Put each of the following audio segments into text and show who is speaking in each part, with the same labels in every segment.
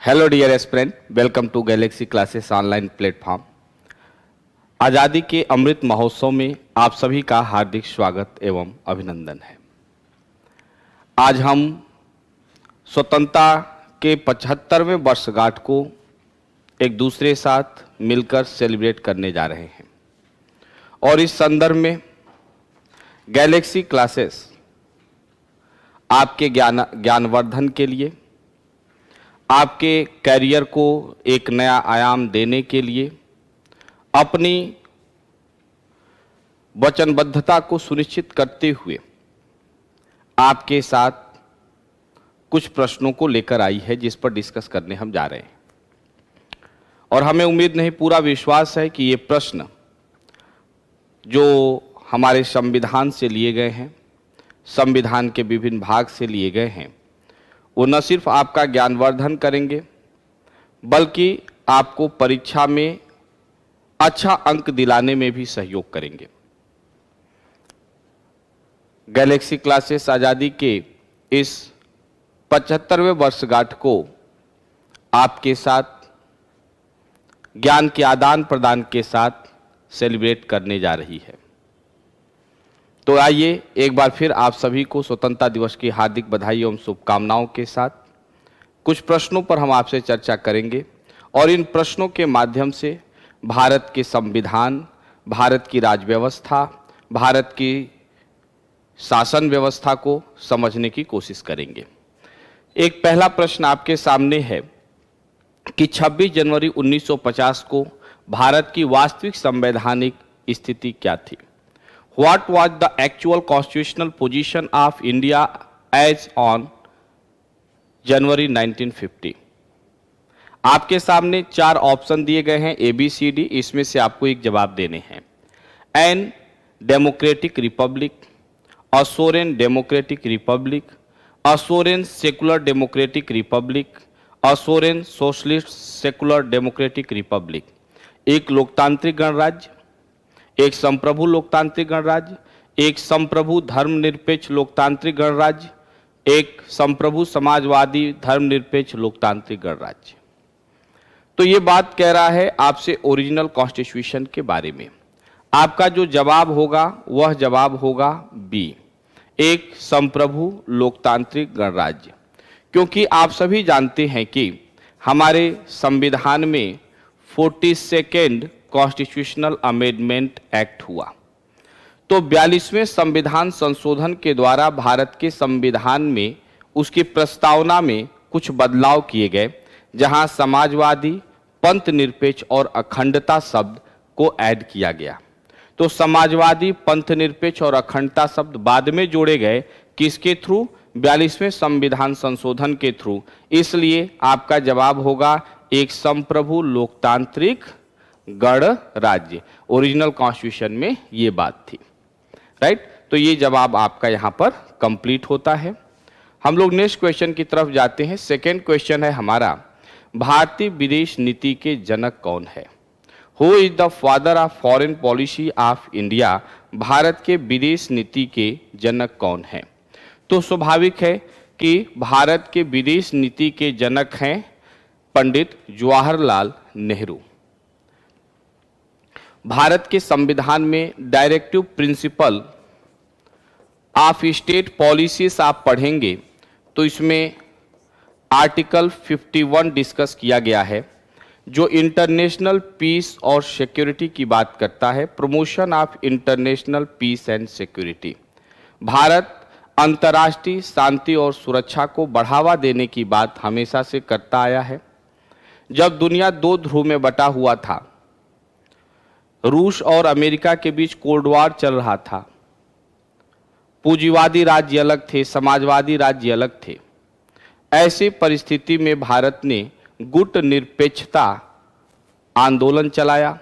Speaker 1: Hello dear aspirant, welcome to Galaxy Classes online platform. आज़ादी के अमृत महोत्सव में आप सभी का हार्दिक स्वागत एवं अभिनंदन है। आज हम स्वतंत्रता के 75वें वर्षगांठ को एक दूसरे साथ मिलकर सेलिब्रेट करने जा रहे हैं और इस संदर्भ में गैलेक्सी क्लासेस आपके ज्ञानवर्धन के लिए, आपके कैरियर को एक नया आयाम देने के लिए, अपनी वचनबद्धता को सुनिश्चित करते हुए आपके साथ कुछ प्रश्नों को लेकर आई है जिस पर डिस्कस करने हम जा रहे हैं। और हमें उम्मीद नहीं, पूरा विश्वास है कि ये प्रश्न जो हमारे संविधान से लिए गए हैं, संविधान के विभिन्न भाग से लिए गए हैं, वो न सिर्फ आपका ज्ञानवर्धन करेंगे बल्कि आपको परीक्षा में अच्छा अंक दिलाने में भी सहयोग करेंगे। गैलेक्सी क्लासेस आज़ादी के इस 75वें वर्षगांठ को आपके साथ ज्ञान के आदान प्रदान के साथ सेलिब्रेट करने जा रही है। तो आइए एक बार फिर आप सभी को स्वतंत्रता दिवस की हार्दिक बधाई एवं शुभकामनाओं के साथ कुछ प्रश्नों पर हम आपसे चर्चा करेंगे और इन प्रश्नों के माध्यम से भारत के संविधान, भारत की राज्य व्यवस्था, भारत की शासन व्यवस्था को समझने की कोशिश करेंगे। एक पहला प्रश्न आपके सामने है कि 26 जनवरी 1950 को भारत की वास्तविक संवैधानिक स्थिति क्या थी? What was the actual constitutional position of India as on जनवरी 1950? आपके सामने चार ऑप्शन दिए गए हैं ABCD, इसमें से आपको एक जवाब देने हैं। An democratic republic, a sovereign democratic republic, a sovereign secular democratic republic, a sovereign socialist secular democratic republic. एक लोकतांत्रिक गणराज्य, एक संप्रभु लोकतांत्रिक गणराज्य, एक संप्रभु धर्मनिरपेक्ष लोकतांत्रिक गणराज्य, एक संप्रभु समाजवादी धर्मनिरपेक्ष लोकतांत्रिक गणराज्य। तो ये बात कह रहा है आपसे ओरिजिनल कॉन्स्टिट्यूशन के बारे में। आपका जो जवाब होगा वह जवाब होगा बी, एक संप्रभु लोकतांत्रिक गणराज्य। क्योंकि आप सभी जानते हैं कि हमारे संविधान में 42वां कॉन्स्टिट्यूशनल अमेंडमेंट एक्ट हुआ। तो 42वें संविधान संशोधन के द्वारा भारत के संविधान में उसकी प्रस्तावना में कुछ बदलाव किए गए, जहां समाजवादी, पंथ निरपेक्ष और अखंडता शब्द को ऐड किया गया। तो समाजवादी, पंथ निरपेक्ष और अखंडता शब्द बाद में जोड़े गए, किसके थ्रू? 42वें संविधान संशोधन के थ्रू। इसलिए आपका जवाब होगा एक संप्रभु लोकतांत्रिक गणराज्य। ओरिजिनल कॉन्स्टिट्यूशन में ये बात थी, राइट? तो ये जवाब आपका यहां पर कंप्लीट होता है। हम लोग नेक्स्ट क्वेश्चन की तरफ जाते हैं। सेकेंड क्वेश्चन है हमारा, भारतीय विदेश नीति के जनक कौन है? Who is the father of foreign policy of India? Bharat के विदेश नीति के जनक कौन है? तो स्वाभाविक है कि भारत के विदेश नीति के जनक हैं पंडित जवाहरलाल नेहरू। भारत के संविधान में directive principle of state policies आप पढ़ेंगे तो इसमें आर्टिकल 51 डिस्कस किया गया है, जो इंटरनेशनल पीस और सिक्योरिटी की बात करता है। Promotion of international peace and security. Bharat अंतर्राष्ट्रीय शांति और सुरक्षा को बढ़ावा देने की बात हमेशा से करता आया है। जब दुनिया दो ध्रुव में बटा हुआ था, रूस और अमेरिका के बीच कोल्ड वॉर चल रहा था, पूंजीवादी राज्य अलग थे, समाजवादी राज्य अलग थे, ऐसी परिस्थिति में भारत ने गुट निरपेक्षता आंदोलन चलाया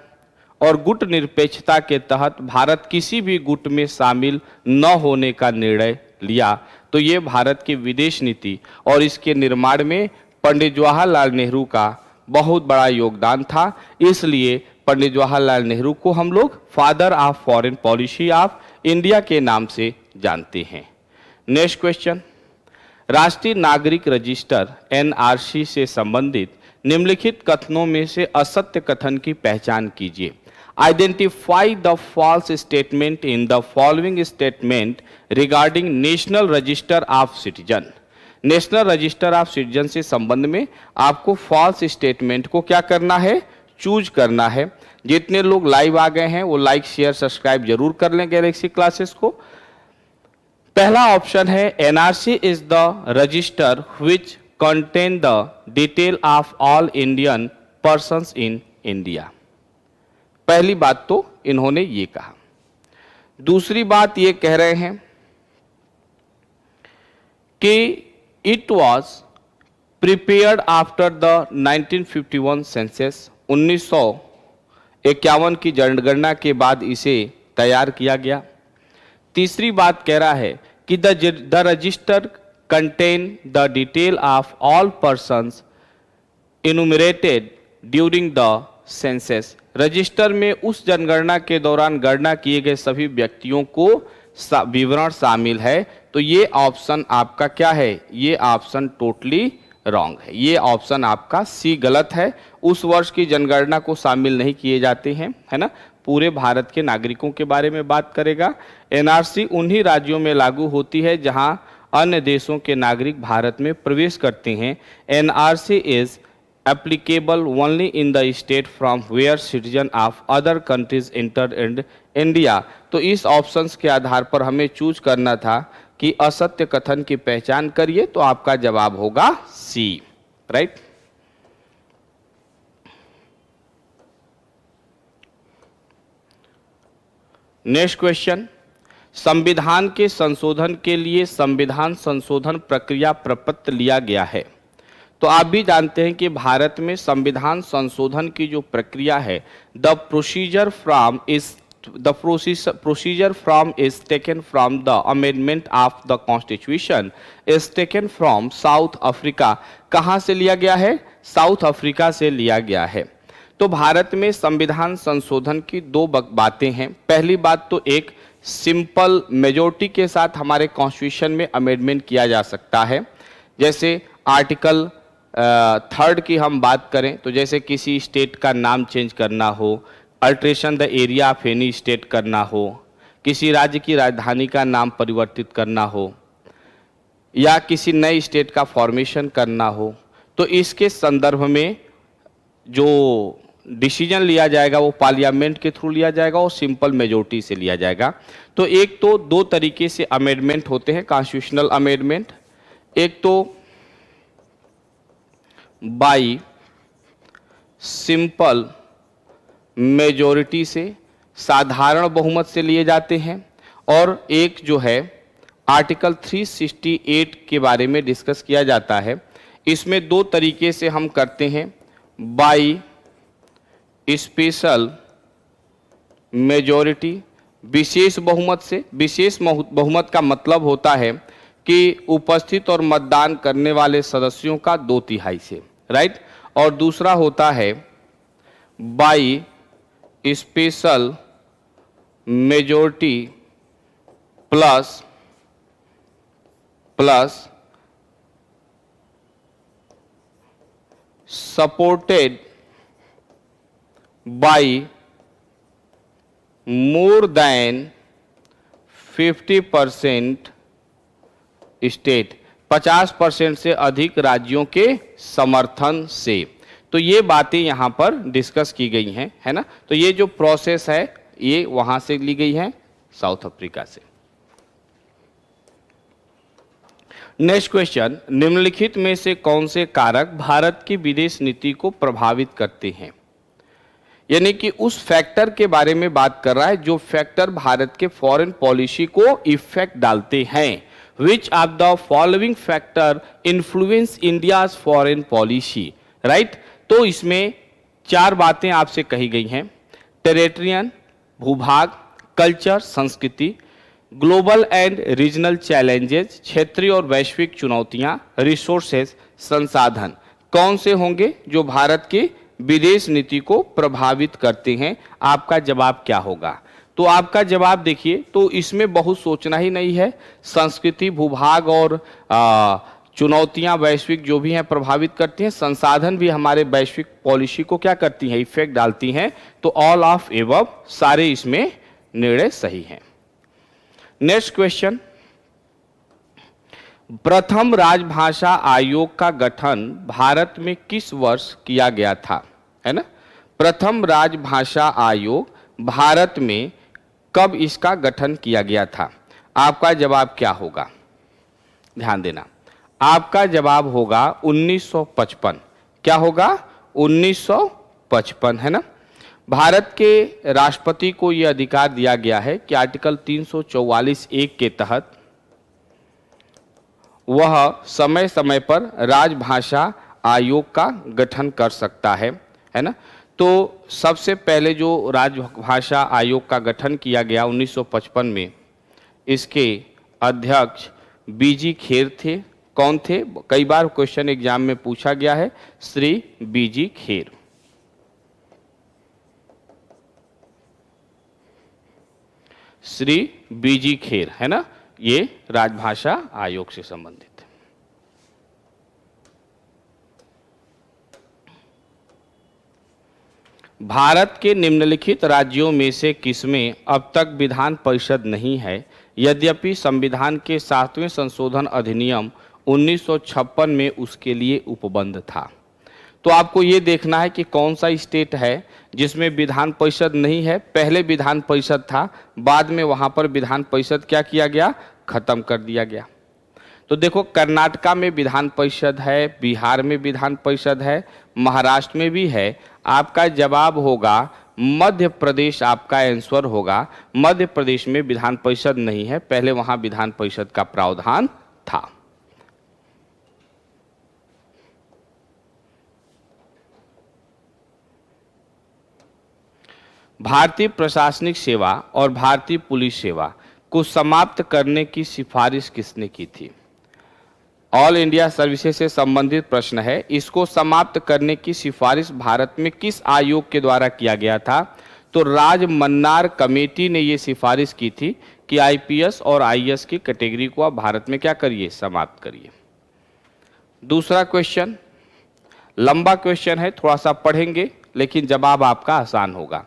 Speaker 1: और गुट निरपेक्षता के तहत भारत किसी भी गुट में शामिल न होने का निर्णय लिया। तो ये भारत की विदेश नीति और इसके निर्माण में पंडित जवाहरलाल नेहरू का बहुत बड़ा योगदान था। इसलिए पंडित जवाहरलाल नेहरू को हम लोग father of foreign policy of India के नाम से जानते हैं। नेक्स्ट क्वेश्चन, राष्ट्रीय नागरिक रजिस्टर एनआरसी से संबंधित निम्नलिखित कथनों में से असत्य कथन की पहचान कीजिए। Identify the false statement in the following statement regarding national register of citizen. National register of citizen से संबंध में आपको फॉल्स स्टेटमेंट को क्या करना है, चूज करना है। जितने लोग लाइव आ गए हैं वो लाइक शेयर सब्सक्राइब जरूर कर लें गैलेक्सी क्लासेस को। पहला ऑप्शन है NRC is the register which contain the detail of all Indian persons in India. पहली बात तो इन्होंने ये कहा। दूसरी बात ये कह रहे हैं कि it was prepared after the 1951 census. 1951 की जनगणना के बाद इसे तैयार किया गया। तीसरी बात कह रहा है कि the register contain the detail of all persons enumerated during the census. Register में उस जनगणना के दौरान गणना किए गए सभी व्यक्तियों को विवरण शामिल है। तो ये ऑप्शन आपका क्या है, ये ऑप्शन टोटली रॉन्ग है। ये ऑप्शन आपका सी गलत है। उस वर्ष की जनगणना को शामिल नहीं किए जाते हैं, है ना। पूरे भारत के नागरिकों के बारे में बात करेगा। एनआरसी उन्हीं राज्यों में लागू होती है जहां अन्य देशों के नागरिक भारत में प्रवेश करते हैं। NRC is applicable only in the state from where citizen of other countries entered in India। तो इस ऑप्शंस के आधार पर हमें चूज करना था कि असत्य कथन की पहचान करिए, तो आपका जवाब होगा सी, राइट। नेक्स्ट क्वेश्चन, संविधान के संशोधन के लिए संविधान संशोधन प्रक्रिया प्रपत्र लिया गया है। तो आप भी जानते हैं कि भारत में संविधान संशोधन की जो प्रक्रिया है, the procedure from is taken from the amendment of the constitution is taken from south Africa. कहाँ से लिया गया है, साउथ अफ्रीका से लिया गया है। तो भारत में संविधान संशोधन की दो बातें हैं। पहली बात तो एक सिंपल मेजोरिटी के साथ हमारे कॉन्स्टिट्यूशन में अमेंडमेंट किया जा सकता है। जैसे आर्टिकल 3 की हम बात करें तो जैसे किसी स्टेट का नाम चेंज करना हो, alteration the area of any state करना हो, किसी राज्य की राजधानी का नाम परिवर्तित करना हो, या किसी नए स्टेट का फॉर्मेशन करना हो, तो इसके संदर्भ में जो डिसीजन लिया जाएगा वो पार्लियामेंट के थ्रू लिया जाएगा और सिंपल मेजोरिटी से लिया जाएगा। तो एक तो दो तरीके से अमेंडमेंट होते हैं कॉन्स्टिट्यूशनल अमेंडमेंट। एक तो बाई सिंपल मेजॉरिटी से, साधारण बहुमत से लिए जाते हैं, और एक जो है आर्टिकल 368 के बारे में डिस्कस किया जाता है। इसमें दो तरीके से हम करते हैं, बाई स्पेशल मेजॉरिटी, विशेष बहुमत से। विशेष बहुमत का मतलब होता है कि उपस्थित और मतदान करने वाले सदस्यों का 2/3 से, राइट। और दूसरा होता है by special majority plus supported by more than 50% state, 50% से अधिक राज्यों के समर्थन से। तो ये बातें यहाँ पर डिस्कस की गई हैं, है ना। तो ये जो प्रोसेस है ये वहाँ से ली गई है, साउथ अफ्रीका से। नेक्स्ट क्वेश्चन, निम्नलिखित में से कौन से कारक भारत की विदेश नीति को प्रभावित करते हैं। यानी कि उस फैक्टर के बारे में बात कर रहा है जो फैक्टर भारत के फॉरेन पॉलिसी को इफेक्ट डालते हैं। Which of the following factor influence India's foreign policy, right? तो इसमें 4 बातें आपसे कही गई हैं। टेरिटरियन, भूभाग, कल्चर संस्कृति, ग्लोबल एंड रीजनल चैलेंजेस क्षेत्रीय और वैश्विक चुनौतियां, रिसोर्सेज संसाधन। कौन से होंगे जो भारत की विदेश नीति को प्रभावित करते हैं? आपका जवाब क्या होगा? तो आपका जवाब देखिए, तो इसमें बहुत सोचना ही नहीं है। संस्कृति, भूभाग और चुनौतियां वैश्विक जो भी हैं प्रभावित करती हैं, संसाधन भी हमारे वैश्विक पॉलिसी को क्या करती हैं, इफेक्ट डालती हैं। तो ऑल ऑफ एबव, सारे इसमें निर्णय सही हैं। नेक्स्ट क्वेश्चन, प्रथम राजभाषा आयोग का गठन भारत में किस वर्ष किया गया था, है ना। प्रथम राजभाषा आयोग भारत में कब इसका गठन किया गया था। आपका जवाब क्या होगा, ध्यान देना, आपका जवाब होगा 1955। क्या होगा, 1955, है ना। भारत के राष्ट्रपति को यह अधिकार दिया गया है कि आर्टिकल 344(1) के तहत वह समय समय पर राजभाषा आयोग का गठन कर सकता है ना। तो सबसे पहले जो राजभाषा आयोग का गठन किया गया 1955 में, इसके अध्यक्ष बीजी खेर थे। कौन थे, कई बार क्वेश्चन एग्जाम में पूछा गया है, श्री बीजी खेर। श्री बीजी खेर, है ना, ये राजभाषा आयोग से संबंधित है। भारत के निम्नलिखित राज्यों में से किसमें अब तक विधान परिषद नहीं है, यद्यपि संविधान के 7वें संशोधन अधिनियम 1956 में उसके लिए उपबंध था। तो आपको ये देखना है कि कौन सा स्टेट है जिसमें विधान परिषद नहीं है। पहले विधान परिषद था, बाद में वहां पर विधान परिषद क्या किया गया, खत्म कर दिया गया। तो देखो, कर्नाटका में विधान परिषद है, बिहार में विधान परिषद है, महाराष्ट्र में भी है। आपका जवाब होगा मध्य प्रदेश, आपका आंसर होगा मध्य प्रदेश में विधान परिषद नहीं है, पहले वहां विधान परिषद का प्रावधान था। भारतीय प्रशासनिक सेवा और भारतीय पुलिस सेवा को समाप्त करने की सिफारिश किसने की थी। ऑल इंडिया सर्विसेज से संबंधित प्रश्न है। इसको समाप्त करने की सिफारिश भारत में किस आयोग के द्वारा किया गया था। तो राज मन्नार कमेटी ने ये सिफारिश की थी कि आईपीएस और आईएएस की कैटेगरी को आप भारत में क्या करिए, समाप्त करिए। दूसरा क्वेश्चन लंबा क्वेश्चन है, थोड़ा सा पढ़ेंगे लेकिन जवाब आपका आसान होगा।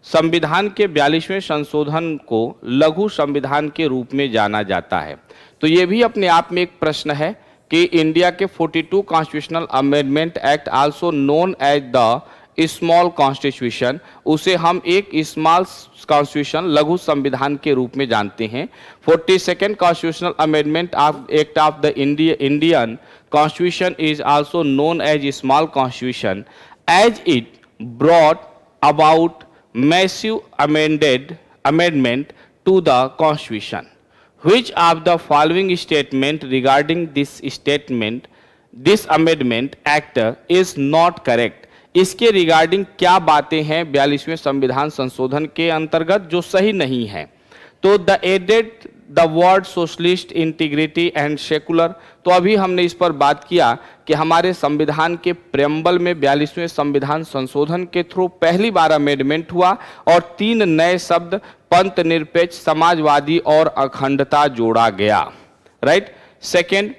Speaker 1: संविधान के 42वें संशोधन को लघु संविधान के रूप में जाना जाता है। तो ये भी अपने आप में एक प्रश्न है कि इंडिया के 42 constitutional amendment act also known as the small constitution, उसे हम एक स्मॉल कॉन्स्टिट्यूशन लघु संविधान के रूप में जानते हैं। 42nd constitutional amendment of act of the Indian constitution is also known as small constitution as it brought about massive amendment to the constitution. Which of the following statement regarding this amendment act is not correct? इसके regarding क्या बातें हैं 42वें संविधान संशोधन के अंतर्गत जो सही नहीं है। तो the added the word socialist integrity and secular, तो अभी हमने इस पर बात किया कि हमारे संविधान के प्रेम्बल में 42वें संविधान संशोधन के थ्रू पहली बार अमेंडमेंट हुआ और 3 नए शब्द पंथ निरपेक्ष, समाजवादी और अखंडता जोड़ा गया। Right. Second,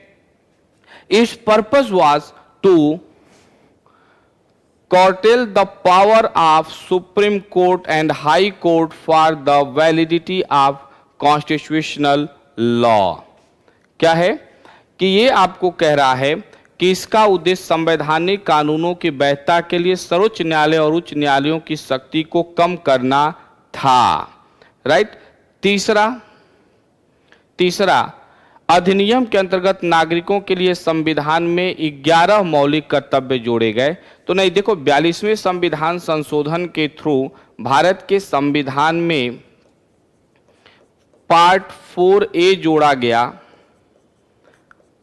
Speaker 1: it's purpose was to curtail the power of Supreme Court and High Court for the validity of constitutional law। क्या है कि ये आपको कह रहा है कि इसका उद्देश्य संवैधानिक कानूनों की वैधता के लिए सर्वोच्च न्यायालय और उच्च न्यायालयों की शक्ति को कम करना था। राइट। तीसरा अधिनियम के अंतर्गत नागरिकों के लिए संविधान में 11 मौलिक कर्तव्य जोड़े गए। तो नहीं, देखो 42वें संविधान संशोधन के थ्रू भारत के संविधान में पार्ट 4A जोड़ा गया,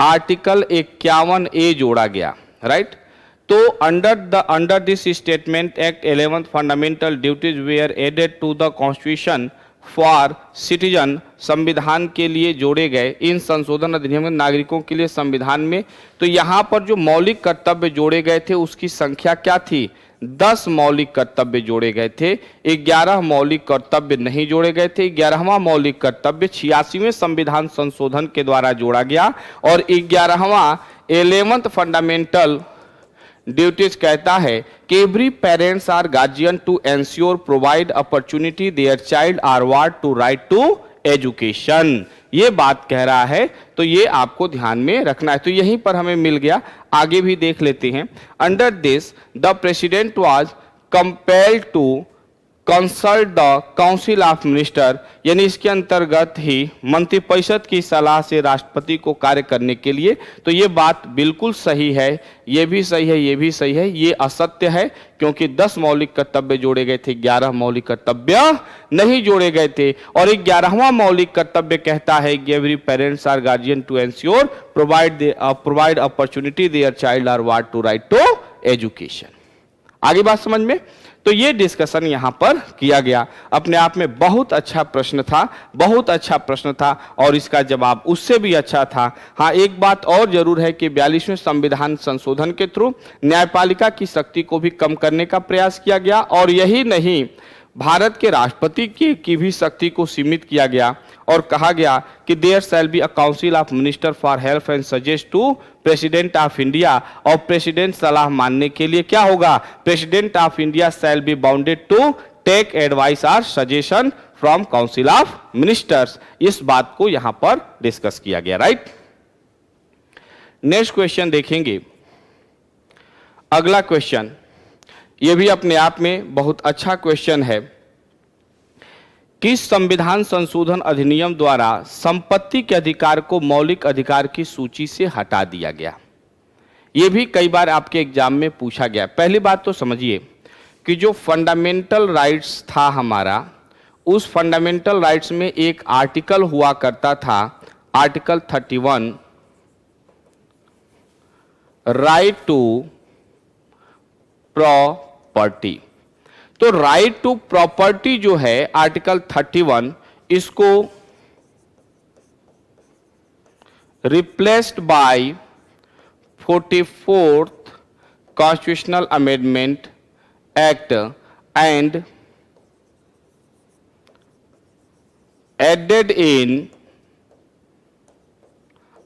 Speaker 1: आर्टिकल 51A जोड़ा गया। राइट। तो under this statement act 11th fundamental duties were added to the constitution for citizen, संविधान के लिए जोड़े गए इन संशोधन अधिनियम नागरिकों के लिए संविधान में। तो यहाँ पर जो मौलिक कर्तव्य जोड़े गए थे उसकी संख्या क्या थी, 10 मौलिक कर्तव्य जोड़े गए थे, 11 मौलिक कर्तव्य नहीं जोड़े गए थे। 11वां मौलिक कर्तव्य 86वें संविधान संशोधन के द्वारा जोड़ा गया और 11वां 11th फंडामेंटल ड्यूटीज कहता है कि every parents or guardian to ensure provide opportunity their child or ward to right to education, ये बात कह रहा है। तो ये आपको ध्यान में रखना है। तो यहीं पर हमें मिल गया, आगे भी देख लेते हैं। Under this the president was compelled to consult the council of minister, यानी इसके अंतर्गत ही मंत्रिपरिषद की सलाह से राष्ट्रपति को कार्य करने के लिए। तो ये बात बिल्कुल सही है, ये भी सही है, ये भी सही है। ये असत्य है क्योंकि 10 मौलिक कर्तव्य जोड़े गए थे, 11 मौलिक कर्तव्य नहीं जोड़े गए थे। और 11वां मौलिक कर्तव्य कहता है कि every parents or guardian to ensure provide opportunity their child or ward to right to education. आगे बात समझ में। तो ये डिस्कशन यहां पर किया गया। अपने आप में बहुत अच्छा प्रश्न था, बहुत अच्छा प्रश्न था, और इसका जवाब उससे भी अच्छा था। हाँ, एक बात और जरूर है कि 42वें संविधान संशोधन के थ्रू न्यायपालिका की शक्ति को भी कम करने का प्रयास किया गया, और यही नहीं, भारत के राष्ट्रपति की भी शक्ति को सीमित किया गया और कहा गया कि there shall be a council of minister for help and suggest to president of India. और प्रेसिडेंट सलाह मानने के लिए क्या होगा, president of India shall be bounded to take advice और suggestion from council of ministers. इस बात को यहां पर डिस्कस किया गया, राइट। नेक्स्ट क्वेश्चन देखेंगे। अगला क्वेश्चन, यह भी अपने आप में बहुत अच्छा क्वेश्चन है। किस संविधान संशोधन अधिनियम द्वारा संपत्ति के अधिकार को मौलिक अधिकार की सूची से हटा दिया गया? यह भी कई बार आपके एग्जाम में पूछा गया। पहली बात तो समझिए कि जो फंडामेंटल राइट्स था हमारा, उस फंडामेंटल राइट्स में एक आर्टिकल हुआ करता था, आर्टिकल 31, राइट टू प्रॉपर्टी। तो राइट टू प्रॉपर्टी जो है आर्टिकल 31, इसको replaced by 44th constitutional amendment act and added in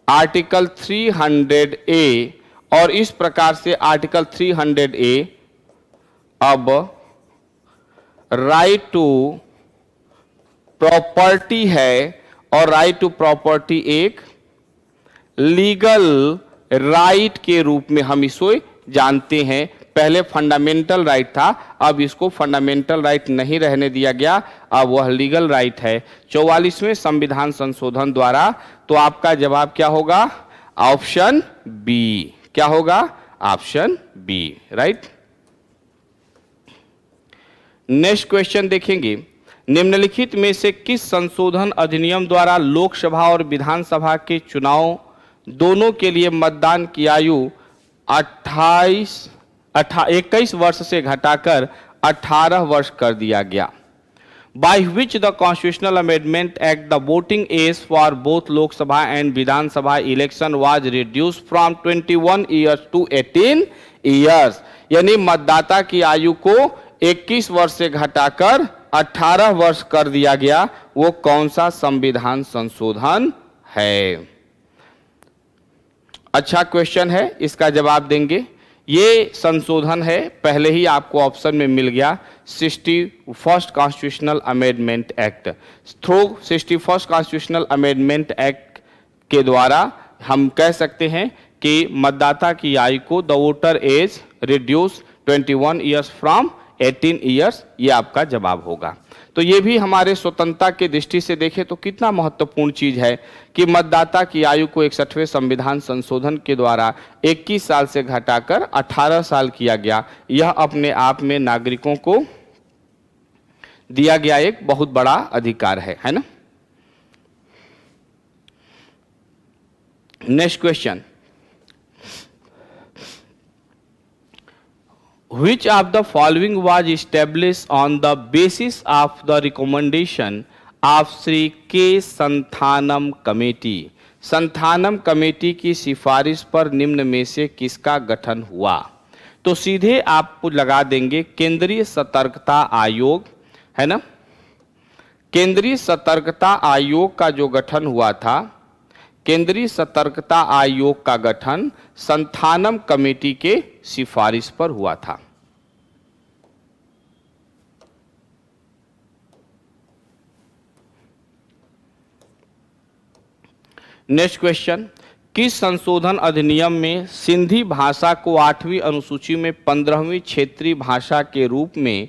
Speaker 1: article 300A। और इस प्रकार से आर्टिकल 300A अब राइट टू प्रॉपर्टी है, और राइट टू प्रॉपर्टी एक लीगल राइट के रूप में हम इसे जानते हैं। पहले फंडामेंटल राइट था, अब इसको फंडामेंटल राइट नहीं रहने दिया गया, अब वह लीगल राइट है 44वें संविधान संशोधन द्वारा। तो आपका जवाब क्या होगा, ऑप्शन बी। क्या होगा, option B, right. Next question देखेंगे। निम्नलिखित में से किस संशोधन अधिनियम द्वारा लोकसभा और विधानसभा के चुनाव दोनों के लिए मतदान की आयु 21 वर्ष से घटाकर 18 वर्ष कर दिया गया? By which the Constitutional Amendment Act the voting age for both Lok Sabha and Vidhan Sabha election was reduced from 21 years to 18 years। यानी मतदाता की आयु को 21 वर्ष से घटाकर 18 वर्ष कर दिया गया। वो कौन सा संविधान संशोधन है? अच्छा क्वेश्चन है, इसका जवाब देंगे। ये संशोधन है, पहले ही आपको ऑप्शन में मिल गया, 61st constitutional amendment act. Through 61st constitutional amendment act के द्वारा हम कह सकते हैं कि मतदाता की आयु को the voter age reduce 21 years from 18 years, ये आपका जवाब होगा। तो ये भी हमारे स्वतंत्रता के दृष्टि से देखें तो कितना महत्वपूर्ण चीज है कि मतदाता की आयु को 61वें संविधान संशोधन के द्वारा 21 साल से घटाकर 18 साल किया गया। यह अपने आप में नागरिकों को दिया गया एक बहुत बड़ा अधिकार है ना। Next question, Which of the following was established on the basis of the recommendation of Shri के संथानम कमेटी? संथानम कमेटी की सिफारिश पर निम्न में से किसका गठन हुआ? तो सीधे आप लगा देंगे केंद्रीय सतर्कता आयोग, है ना। केंद्रीय सतर्कता आयोग का जो गठन हुआ था केंद्रीय सतर्कता आयोग का गठन संथानम कमेटी के सिफारिश पर हुआ था? नेक्स्ट क्वेश्चन, किस संशोधन अधिनियम में सिंधी भाषा को 8वीं अनुसूची में 15वीं क्षेत्रीय भाषा के रूप में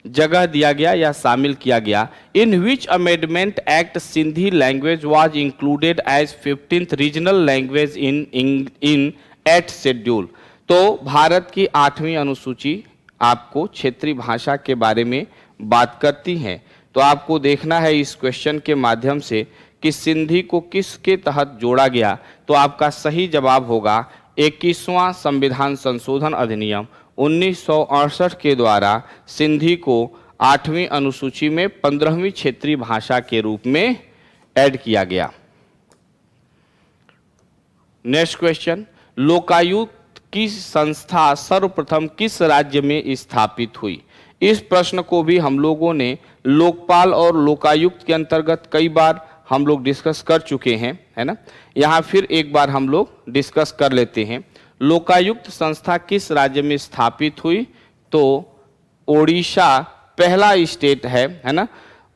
Speaker 1: जगह दिया गया या शामिल किया गया? In which amendment act Sindhi language was included as 15th regional language in 8th schedule. तो भारत की 8वीं अनुसूची आपको क्षेत्रीय भाषा के बारे में बात करती है। तो आपको देखना है इस क्वेश्चन के माध्यम से कि सिंधी को किसके तहत जोड़ा गया। तो आपका सही जवाब होगा 21वां संविधान संशोधन अधिनियम 1968 के द्वारा सिंधी को 8वीं अनुसूची में 15वीं क्षेत्रीय भाषा के रूप में ऐड किया गया। नेक्स्ट क्वेश्चन, लोकायुक्त की संस्था सर्वप्रथम किस राज्य में स्थापित हुई? इस प्रश्न को भी हम लोगों ने लोकपाल और लोकायुक्त के अंतर्गत कई बार हम लोग डिस्कस कर चुके हैं, है ना। यहाँ फिर एक बार हम लोग डिस्कस कर लेते हैं। लोकायुक्त संस्था किस राज्य में स्थापित हुई? तो ओडिशा पहला स्टेट है ना।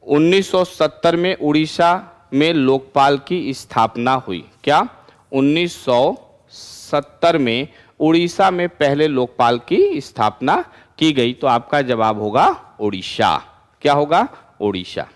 Speaker 1: 1970 में उड़ीसा में लोकपाल की स्थापना हुई। क्या 1970 में उड़ीसा में पहले लोकपाल की स्थापना की गई? तो आपका जवाब होगा ओडिशा। क्या होगा? ओडिशा।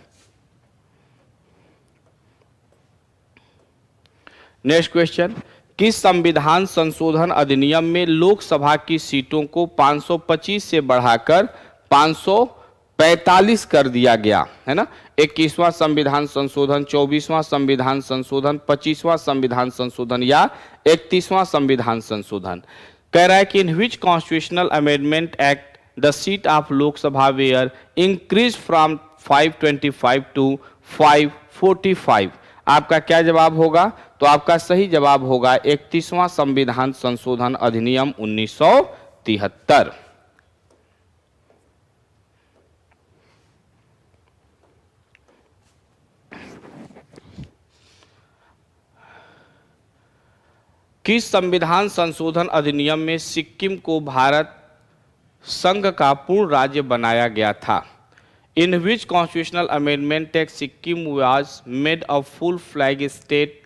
Speaker 1: नेक्स्ट क्वेश्चन, किस संविधान संशोधन अधिनियम में लोकसभा की सीटों को 525 से बढ़ाकर 545 कर दिया गया, है ना। 21वां संविधान संशोधन, 24वां संविधान संशोधन, 25वां संविधान संशोधन या 31वां संविधान संशोधन। कह रहा है कि in which constitutional amendment act the seat of Lok Sabha were increase from 525 to 545। आपका क्या जवाब होगा? तो आपका सही जवाब होगा 31वां संविधान संशोधन अधिनियम 1973। किस संविधान संशोधन अधिनियम में सिक्किम को भारत संघ का पूर्ण राज्य बनाया गया था? In which constitutional amendment act Sikkim was made a full फ्लैग state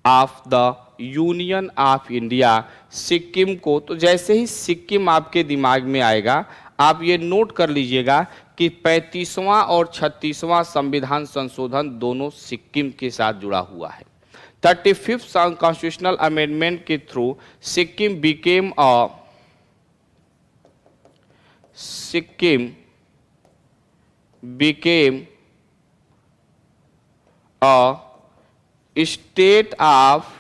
Speaker 1: of the union of India. Sikkim को, तो जैसे ही सिक्किम आपके दिमाग में आएगा आप ये नोट कर लीजिएगा कि 35वां और 36वां संविधान संशोधन दोनों सिक्किम के साथ जुड़ा हुआ है। 35th कॉन्स्टिट्यूशनल अमेंडमेंट के through Sikkim became a state of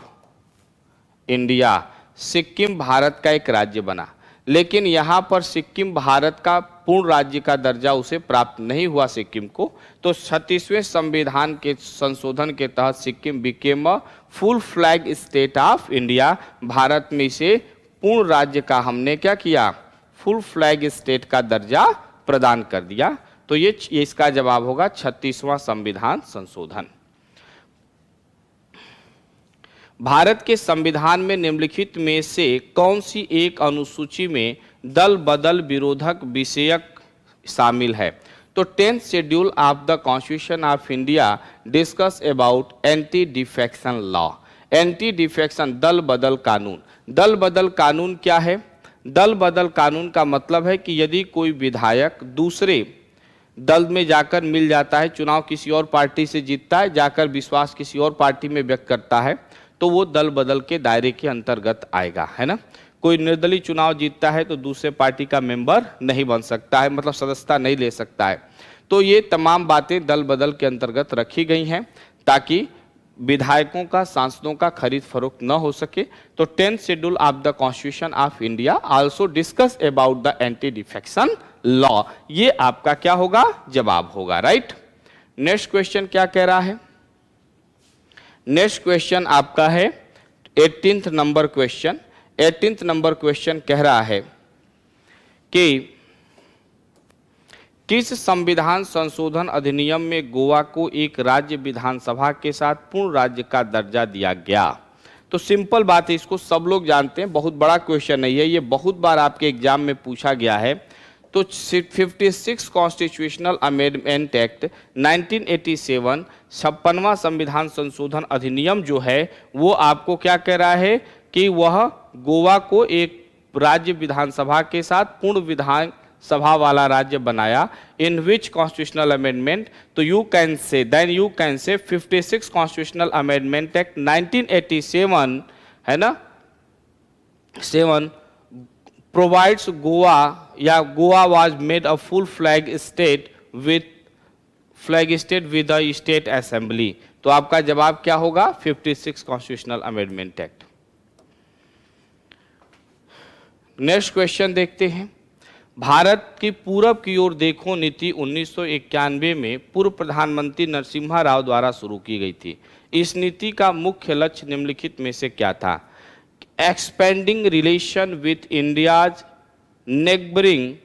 Speaker 1: India. Sikkim Bharat का एक राज्य बना, लेकिन यहां पर सिक्किम भारत का पूर्ण राज्य का दर्जा उसे प्राप्त नहीं हुआ सिक्किम को। तो 36वें संविधान के संशोधन के तहत सिक्किम बिकेम अ फुल फ्लैग स्टेट ऑफ इंडिया। भारत में इसे पूर्ण राज्य का हमने क्या किया? फुल फ्लैग स्टेट का दर्जा प्रदान कर दिया। तो ये इसका जवाब होगा 36वां संविधान संशोधन। भारत के संविधान में निम्नलिखित में से कौन सी एक अनुसूची में दल बदल विरोधक विषयक शामिल है? तो 10th schedule of the constitution of India discuss about anti defection law. Anti defection दल बदल कानून। दल बदल कानून क्या है? दल बदल कानून का मतलब है कि यदि कोई विधायक दूसरे दल में जाकर मिल जाता है, चुनाव किसी और पार्टी से जीतता है, जाकर विश्वास किसी और पार्टी में व्यक्त करता है, तो वो दल बदल के दायरे के अंतर्गत आएगा, है ना। कोई निर्दलीय चुनाव जीतता है तो दूसरे पार्टी का मेंबर नहीं बन सकता है, मतलब सदस्यता नहीं ले सकता है। तो ये तमाम बातें दल बदल के अंतर्गत रखी गई हैं ताकि विधायकों का, सांसदों का खरीद फरोख्त न हो सके। तो 10th schedule of the constitution of India also discuss about the anti defection law. ये आपका क्या होगा? जवाब होगा, राइट। नेक्स्ट क्वेश्चन क्या कह रहा है? नेक्स्ट क्वेश्चन आपका है 18th number question. 18th number question कह रहा है कि किस संविधान संशोधन अधिनियम में गोवा को एक राज्य विधानसभा के साथ पूर्ण राज्य का दर्जा दिया गया? तो सिंपल बात है, इसको सब लोग जानते हैं, बहुत बड़ा क्वेश्चन नहीं है, ये बहुत बार आपके एग्जाम में पूछा गया है। तो 56 कॉन्स्टिट्यूशनल अमेंडमेंट एक्ट 1987 56वां संविधान संशोधन अधिनियम जो है वो आपको क्या कह रहा है कि वह गोवा को एक राज्य विधानसभा के साथ पूर्ण विधान सभा वाला राज्य बनाया। इन विच कॉन्स्टिट्यूशनल अमेंडमेंट, तो you can say 56 constitutional amendment act 1987 है ना 7 प्रोवाइड्स गोवा या Goa was made a full फ्लैग state with the state assembly. तो आपका जवाब क्या होगा? 56 constitutional amendment act. Next question देखते हैं। भारत की पूरब की ओर देखो नीति 1991 में पूर्व प्रधानमंत्री नरसिम्हा राव द्वारा शुरू की गई थी। इस नीति का मुख्य लक्ष्य निम्नलिखित में से क्या था? Expanding relation with India's neighbouring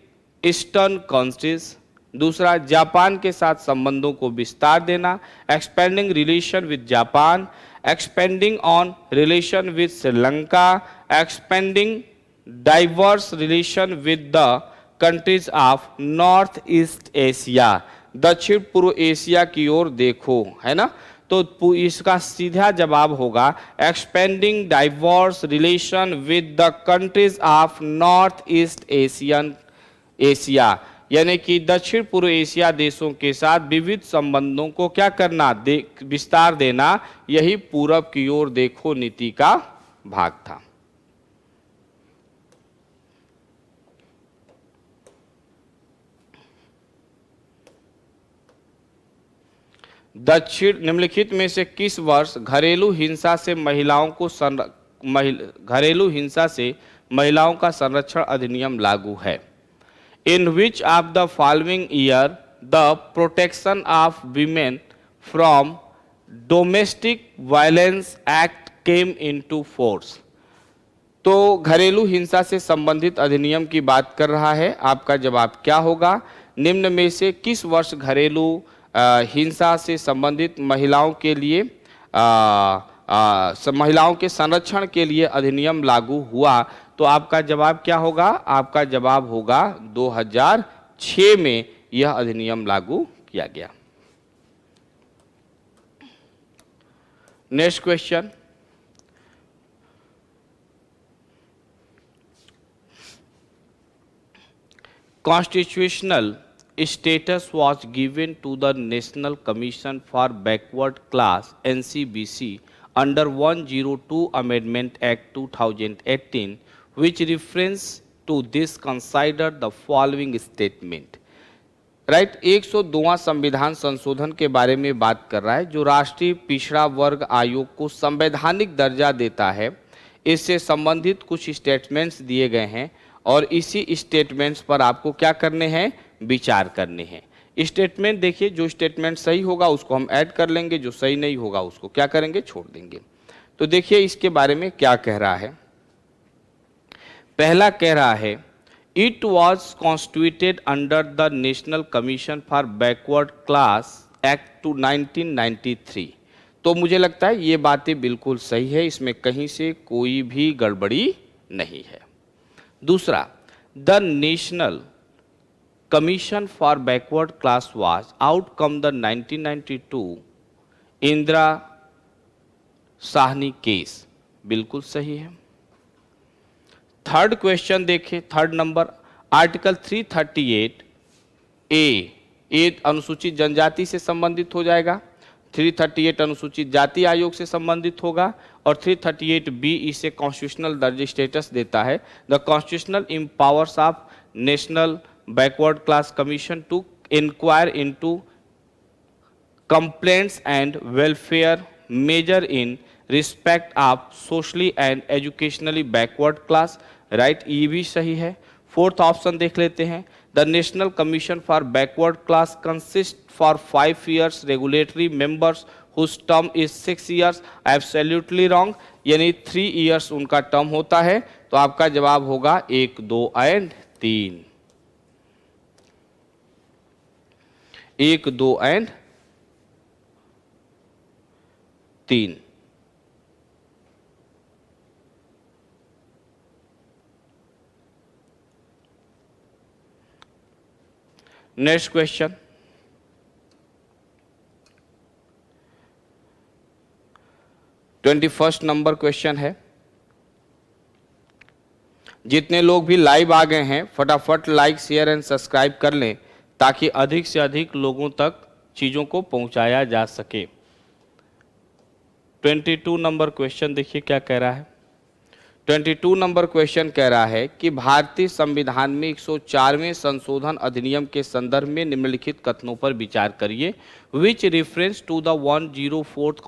Speaker 1: eastern countries. दूसरा, जापान के साथ संबंधों को विस्तार देना, expanding relation with Japan, expanding on relation with Sri Lanka, expanding diverse relation with the countries of north east Asia. दक्षिण पूर्व एशिया की ओर देखो, है ना। तो इसका सीधा जवाब होगा expanding diverse relation with the countries of north east Asia, यानी कि दक्षिण पूर्व एशिया देशों के साथ विविध संबंधों को क्या करना, विस्तार देना। यही पूरब की ओर देखो नीति का भाग था। दक्षिण निम्नलिखित में से किस वर्ष घरेलू हिंसा से महिलाओं का संरक्षण अधिनियम लागू है? In which of the following year the protection of women from domestic violence act came into force. तो घरेलू हिंसा से संबंधित अधिनियम की बात कर रहा है। आपका जवाब क्या होगा? निम्न में से किस वर्ष घरेलू हिंसा से संबंधित महिलाओं के लिए महिलाओं के संरक्षण के लिए अधिनियम लागू हुआ? तो आपका जवाब क्या होगा? आपका जवाब होगा 2006 में यह अधिनियम लागू किया गया। Next question, constitutional status was given to the National Commission for Backward Class NCBC under 102 Amendment Act 2018, which reference to this consider the following statement. Right 102वां संविधान संशोधन के बारे में बात कर रहा है, जो राष्ट्रीय पिछड़ा वर्ग आयोग को संवैधानिक दर्जा देता है। इससे संबंधित कुछ स्टेटमेंट्स दिए गए हैं और इसी स्टेटमेंट्स पर आपको क्या करने हैं? विचार करने हैं। स्टेटमेंट देखिए, जो स्टेटमेंट सही होगा उसको हम ऐड कर लेंगे, जो सही नहीं होगा उसको क्या करेंगे? छोड़ देंगे। तो देखिए इसके बारे में क्या कह रहा है। पहला कह रहा है it was constituted under the national commission for backward class act 1993। तो मुझे लगता है ये बातें बिल्कुल सही है, इसमें कहीं से कोई भी गड़बड़ी नहीं है। दूसरा, the national commission for backward class was outcome the 1992 Indira Sahni case, बिल्कुल सही है। थर्ड क्वेश्चन देखिए, थर्ड नंबर, आर्टिकल 338 ए अनुसूचित जनजाति से संबंधित हो जाएगा, 338 अनुसूचित जाति आयोग से संबंधित होगा और 338 बी इसे कॉन्स्टिट्यूशनल दर्जे स्टेटस देता है। The constitutional empowers of national backward class commission to inquire into complaints and welfare measure in respect of socially and educationally backward class, right, ये भी सही है। फोर्थ ऑप्शन देख लेते हैं, the national commission for backward class consist for 5 years regulatory members whose term is 6 years, absolutely wrong, यानी 3 years उनका term होता है। तो आपका जवाब होगा 1, 2 और 3। 1, 2 and 3। Next question, twenty first number question है। जितने लोग भी लाइव आ गए हैं फटाफट लाइक शेयर एंड सब्सक्राइब कर लें ताकि अधिक से अधिक लोगों तक चीज़ों को पहुंचाया जा सके। 22 नंबर क्वेश्चन देखिए क्या कह रहा है। 22 नंबर क्वेश्चन कह रहा है कि भारतीय संविधान में 104वें संशोधन अधिनियम के संदर्भ में निम्नलिखित कथनों पर विचार करिए। Which reference to the 104th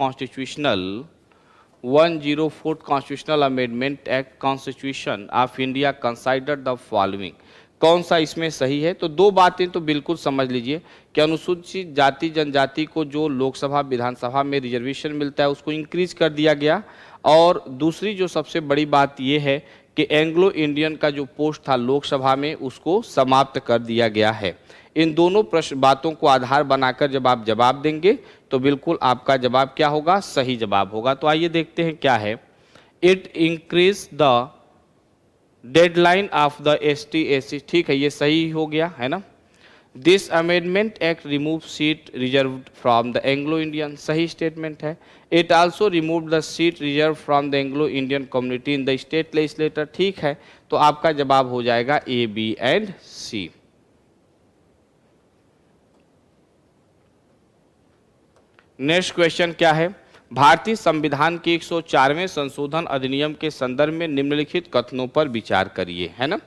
Speaker 1: constitutional amendment act constitution of India consider the following. कौन सा इसमें सही है? तो दो बातें तो बिल्कुल समझ लीजिए कि अनुसूचित जाति जनजाति को जो लोकसभा विधानसभा में रिजर्वेशन मिलता है उसको इंक्रीज कर दिया गया, और दूसरी जो सबसे बड़ी बात यह है कि एंग्लो इंडियन का जो पोस्ट था लोकसभा में उसको समाप्त कर दिया गया है। इन दोनों प्रश्न बातों को आधार बनाकर जब आप जवाब देंगे तो बिल्कुल आपका जवाब क्या होगा? सही जवाब होगा। तो आइए देखते हैं क्या है। It increase the deadline of the ST/SC, ठीक है, ये सही हो गया है ना। This amendment act remove seat reserve from the Anglo Indian, सही स्टेटमेंट है। It also remove the seat reserve from the Anglo Indian community in the state legislator, ठीक है। तो आपका जवाब हो जाएगा A, B and C। Next question क्या है? भारतीय संविधान के 104वें संशोधन अधिनियम के संदर्भ में निम्नलिखित कथनों पर विचार करिए, है ना।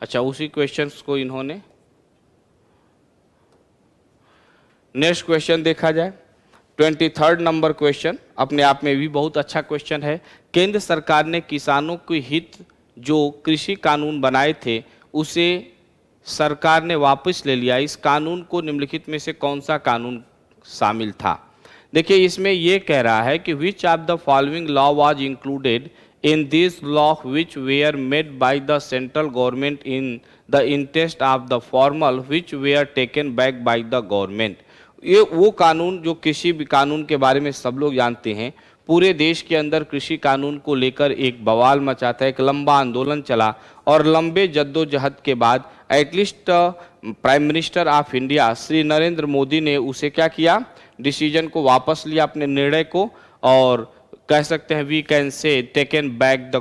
Speaker 1: अच्छा, उसी क्वेश्चंस को इन्होंने नेक्स्ट क्वेश्चन देखा जाए। 23rd नंबर क्वेश्चन अपने आप में भी बहुत अच्छा क्वेश्चन है। केंद्र सरकार ने किसानों के हित जो कृषि कानून बनाए थे उसे सरकार ने वापस ले लिया। इस कानून को निम्नलिखित में से कौन सा कानून शामिल था? देखिए इसमें यह कह रहा है कि विच of the following law was included in this law which were made by the central government in the interest of the formal which where taken back by the government. ये वो कानून जो कृषि कानून के बारे में सब लोग जानते हैं, पूरे देश के अंदर कृषि कानून को लेकर एक बवाल मचा था, एक लंबा आंदोलन चला, और लंबे जद्दोजहद के बाद at least prime minister of India Shri Narendra Modi ने उसे क्या किया? डिसीजन को वापस लिया, अपने निर्णय को, और कह सकते हैं we can say taken back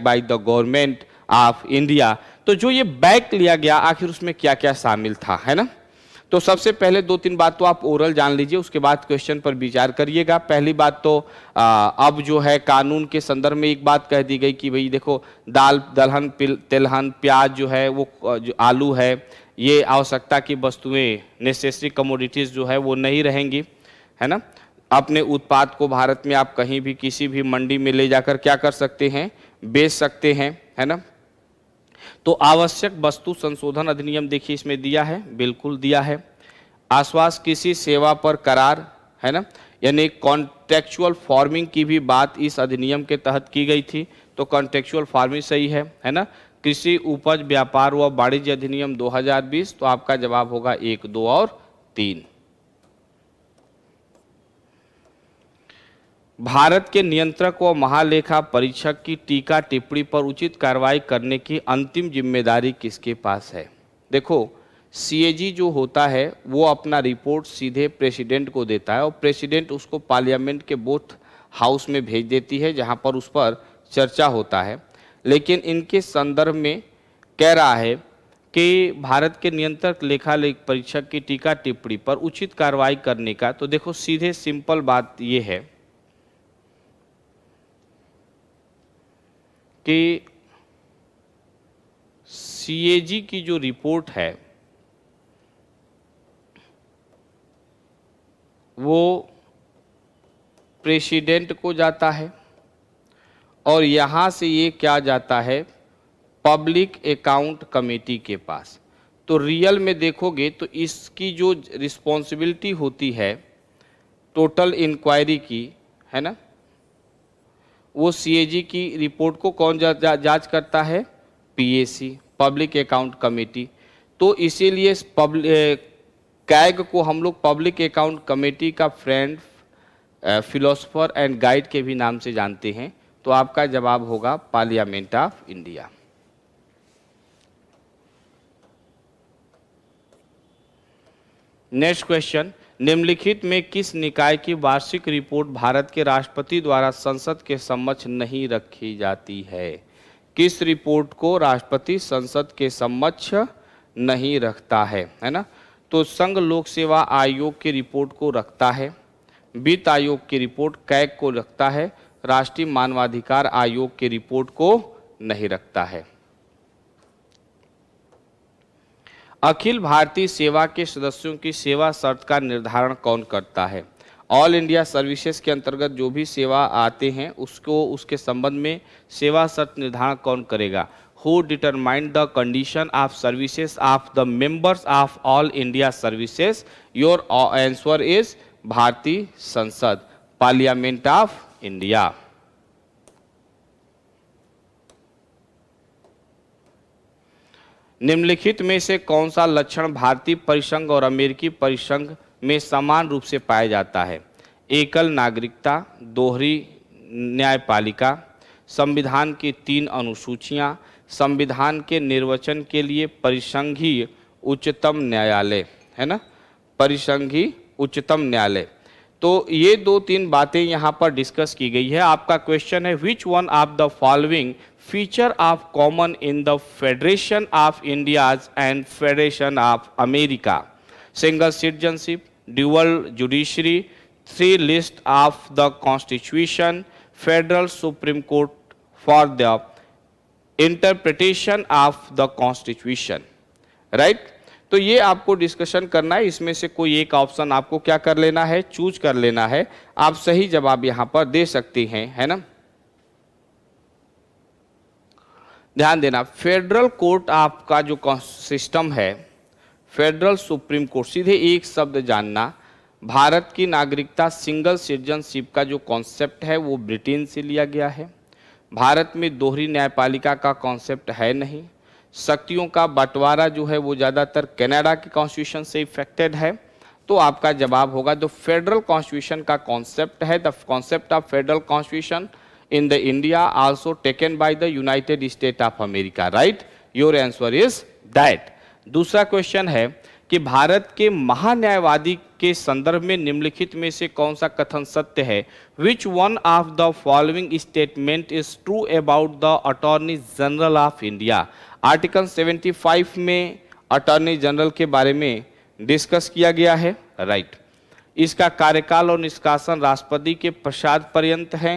Speaker 1: by the government of India. तो जो ये बैक लिया गया आखिर उसमें क्या क्या शामिल था, है ना। तो सबसे पहले दो तीन बात तो आप ओरल जान लीजिए, उसके बाद क्वेश्चन पर विचार करिएगा। पहली बात तो अब जो है कानून के संदर्भ में एक बात कह दी गई कि भाई देखो दाल दलहन तिलहन प्याज जो है वो जो आलू है ये आवश्यकता की वस्तुएं नेसेसरी कमोडिटीज जो है वो नहीं रहेंगी, है ना। अपने उत्पाद को भारत में आप कहीं भी किसी भी मंडी में ले जाकर क्या कर सकते हैं? बेच सकते हैं, है ना। तो आवश्यक वस्तु संशोधन अधिनियम देखिए इसमें दिया है, बिल्कुल दिया है। आश्वास किसी सेवा पर करार, है ना, यानी कॉन्ट्रेक्चुअल फार्मिंग की भी बात इस अधिनियम के तहत की गई थी, तो कॉन्ट्रेक्चुअल फार्मिंग सही है ना। कृषि उपज व्यापार व वाणिज्य अधिनियम 2020, तो आपका जवाब होगा 1, 2 और 3। भारत के नियंत्रक व महालेखा परीक्षक की टीका टिप्पणी पर उचित कार्रवाई करने की अंतिम जिम्मेदारी किसके पास है? देखो CAG जो होता है वो अपना रिपोर्ट सीधे प्रेसिडेंट को देता है और प्रेसिडेंट उसको पार्लियामेंट के बोथ हाउस में भेज देती है जहां पर उस पर चर्चा होता है। लेकिन इनके संदर्भ में कह रहा है कि भारत के नियंत्रक लेखा परीक्षक की टीका टिप्पणी पर उचित कार्रवाई करने का, तो देखो सीधे सिंपल बात ये है कि CAG की जो रिपोर्ट है वो प्रेसिडेंट को जाता है और यहाँ से ये क्या जाता है? पब्लिक अकाउंट कमेटी के पास। तो रियल में देखोगे तो इसकी जो रिस्पॉन्सिबिलिटी होती है टोटल इंक्वायरी की, है ना, वो CAG की रिपोर्ट को कौन जांच करता है? PAC, public account committee. तो इसीलिए कैग को हम लोग पब्लिक अकाउंट कमेटी का फ्रेंड, फिलोसोफर एंड गाइड के भी नाम से जानते हैं। तो आपका जवाब होगा parliament of India. Next question, निम्नलिखित में किस निकाय की वार्षिक रिपोर्ट भारत के राष्ट्रपति द्वारा संसद के समक्ष नहीं रखी जाती है? किस रिपोर्ट को राष्ट्रपति संसद के समक्ष नहीं रखता है ना? तो संघ लोक सेवा आयोग की रिपोर्ट को रखता है, वित्त आयोग की रिपोर्ट कैग को रखता है, राष्ट्रीय मानवाधिकार आयोग की रिपोर्ट को नहीं रखता है। अखिल भारतीय सेवा के सदस्यों की सेवा शर्त का निर्धारण कौन करता है? ऑल इंडिया सर्विसेज के अंतर्गत जो भी सेवा आते हैं उसको, उसके संबंध में सेवा शर्त निर्धारण कौन करेगा? Who determined the condition of services of the members of all India services? Your answer is भारतीय संसद, पार्लियामेंट ऑफ इंडिया। निम्नलिखित में से कौन सा लक्षण भारतीय परिसंघ और अमेरिकी परिसंघ में समान रूप से पाया जाता है? एकल नागरिकता, दोहरी न्यायपालिका, संविधान की 3 अनुसूचियां, संविधान के निर्वचन के लिए परिसंघीय उच्चतम न्यायालय, है ना, परिसंघीय उच्चतम न्यायालय। तो ये 2-3 बातें यहाँ पर डिस्कस की गई है। आपका क्वेश्चन है which one of the following feature of common in the federation of India's and federation of America? Single citizenship, dual judiciary, 3 list of the constitution, federal supreme court for the interpretation of the constitution, right? तो ये आपको discussion करना है, इसमें से कोई एक option आपको क्या कर लेना है, चूज कर लेना है। आप सही जवाब यहां पर दे सकते हैं, है ना। ध्यान देना, फेडरल कोर्ट आपका जो सिस्टम है, फेडरल सुप्रीम कोर्ट, सीधे एक शब्द जानना, भारत की नागरिकता सिंगल सिटीजनशिप का जो कॉन्सेप्ट है वो ब्रिटेन से लिया गया है। भारत में दोहरी न्यायपालिका का कॉन्सेप्ट है नहीं। शक्तियों का बंटवारा जो है वो ज़्यादातर कनाडा के कॉन्स्टिट्यूशन से इफेक्टेड है। तो आपका जवाब होगा जो फेडरल कॉन्स्टिट्यूशन का कॉन्सेप्ट है, the concept of federal constitution in the India also taken by the United State of America, right? Your answer is that. दूसरा क्वेश्चन है कि भारत के महान्यायवादी के संदर्भ में निम्नलिखित में से कौन सा कथन सत्य है? Which one of the following statement is true about the attorney general of India? Article 75 में अटॉर्नी जनरल के बारे में डिस्कस किया गया है, राइट? इसका कार्यकाल और निष्कासन राष्ट्रपति के प्रसाद पर्यंत है।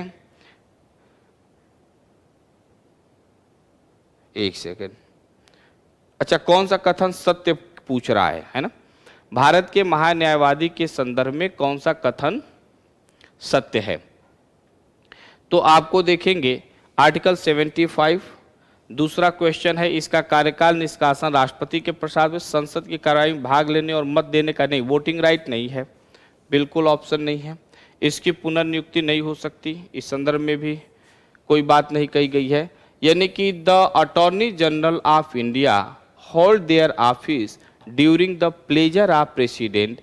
Speaker 1: एक सेकेंड, अच्छा, कौन सा कथन सत्य पूछ रहा है ना? भारत के महान्यायवादी के संदर्भ में कौन सा कथन सत्य है? तो आपको देखेंगे आर्टिकल 75। दूसरा क्वेश्चन है इसका कार्यकाल निष्कासन राष्ट्रपति के प्रसाद में संसद की कार्यवाही में भाग लेने और मत देने का नहीं, वोटिंग राइट नहीं है, बिल्कुल ऑप्शन नहीं है। इसकी पुनर्नियुक्ति नहीं हो सकती, इस संदर्भ में भी कोई बात नहीं कही गई है। यानी कि the attorney general of India hold their office during the pleasure of president.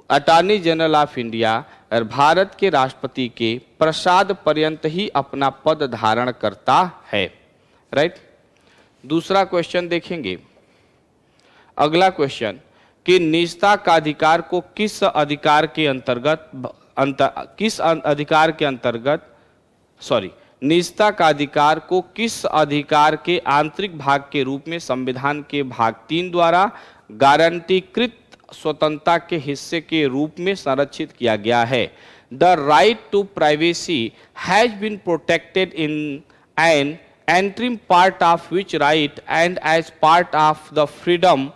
Speaker 1: Attorney general of India Bharat के राष्ट्रपति के प्रसाद पर्यंत ही अपना पद धारण करता है, राइट? दूसरा क्वेश्चन देखेंगे, अगला क्वेश्चन कि निजता का अधिकार को किस अधिकार के अंतर्गत निजता का अधिकार को किस अधिकार के आंतरिक भाग के रूप में संविधान के भाग 3 द्वारा गारंटीकृत स्वतंत्रता के हिस्से के रूप में संरक्षित किया गया है? The right to privacy has been protected in an intrinsic part of which right and as part of the freedom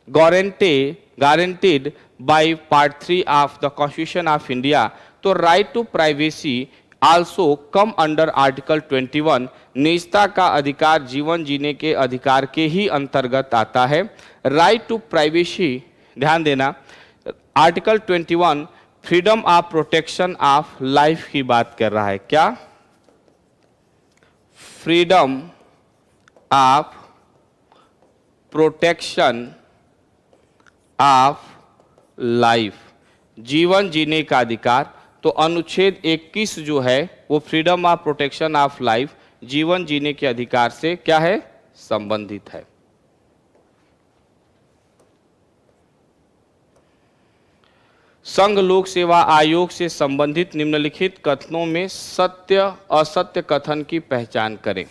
Speaker 1: guaranteed by part 3 of the Constitution of India. तो right to privacy also come under Article 21। निजता का अधिकार जीवन जीने के अधिकार के ही अंतर्गत आता है। राइट टू प्राइवेसी, ध्यान देना, article 21 freedom of protection of life की बात कर रहा है। क्या? Freedom of protection of life, जीवन जीने का अधिकार। तो अनुच्छेद 21 जो है वो freedom of protection of life, जीवन जीने के अधिकार से क्या है, संबंधित है। संघ लोक सेवा आयोग से संबंधित निम्नलिखित कथनों में सत्य असत्य कथन की पहचान करें,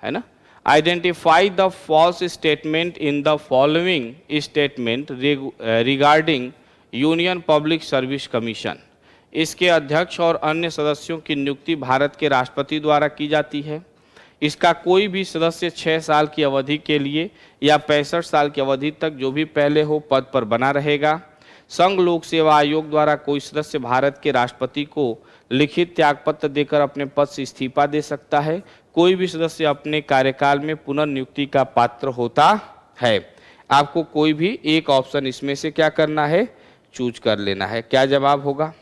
Speaker 1: है ना। Identify the false statement in the following statement regarding union public service commission. इसके अध्यक्ष और अन्य सदस्यों की नियुक्ति भारत के राष्ट्रपति द्वारा की जाती है। इसका कोई भी सदस्य 6 साल की अवधि के लिए या 65 साल की अवधि तक जो भी पहले हो पद पर बना रहेगा। संघ लोक सेवा आयोग द्वारा कोई सदस्य भारत के राष्ट्रपति को लिखित त्यागपत्र देकर अपने पद से इस्तीफा दे सकता है। कोई भी सदस्य अपने कार्यकाल में पुनर्नियुक्ति का पात्र होता है। आपको कोई भी एक ऑप्शन इसमें से क्या करना है, चूज कर लेना है। क्या जवाब होगा?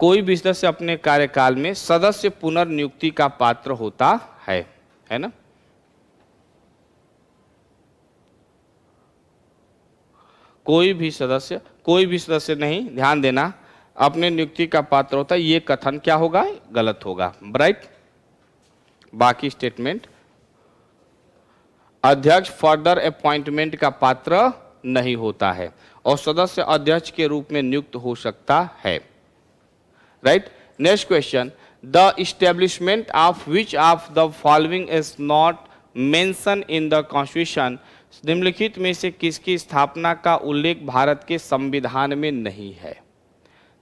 Speaker 1: कोई भी सदस्य अपने कार्यकाल में सदस्य पुनर्नियुक्ति का पात्र होता है ना। कोई भी सदस्य नहीं, ध्यान देना, अपने नियुक्ति का पात्र होता है, ये कथन क्या होगा, गलत होगा, राइट। बाकी स्टेटमेंट, अध्यक्ष फर्दर अपॉइंटमेंट का पात्र नहीं होता है और सदस्य अध्यक्ष के रूप में नियुक्त हो सकता है, right. Next question, the establishment of which of the following is not mention in the constitution. निम्नलिखित में से किसकी स्थापना का उल्लेख भारत के संविधान में नहीं है?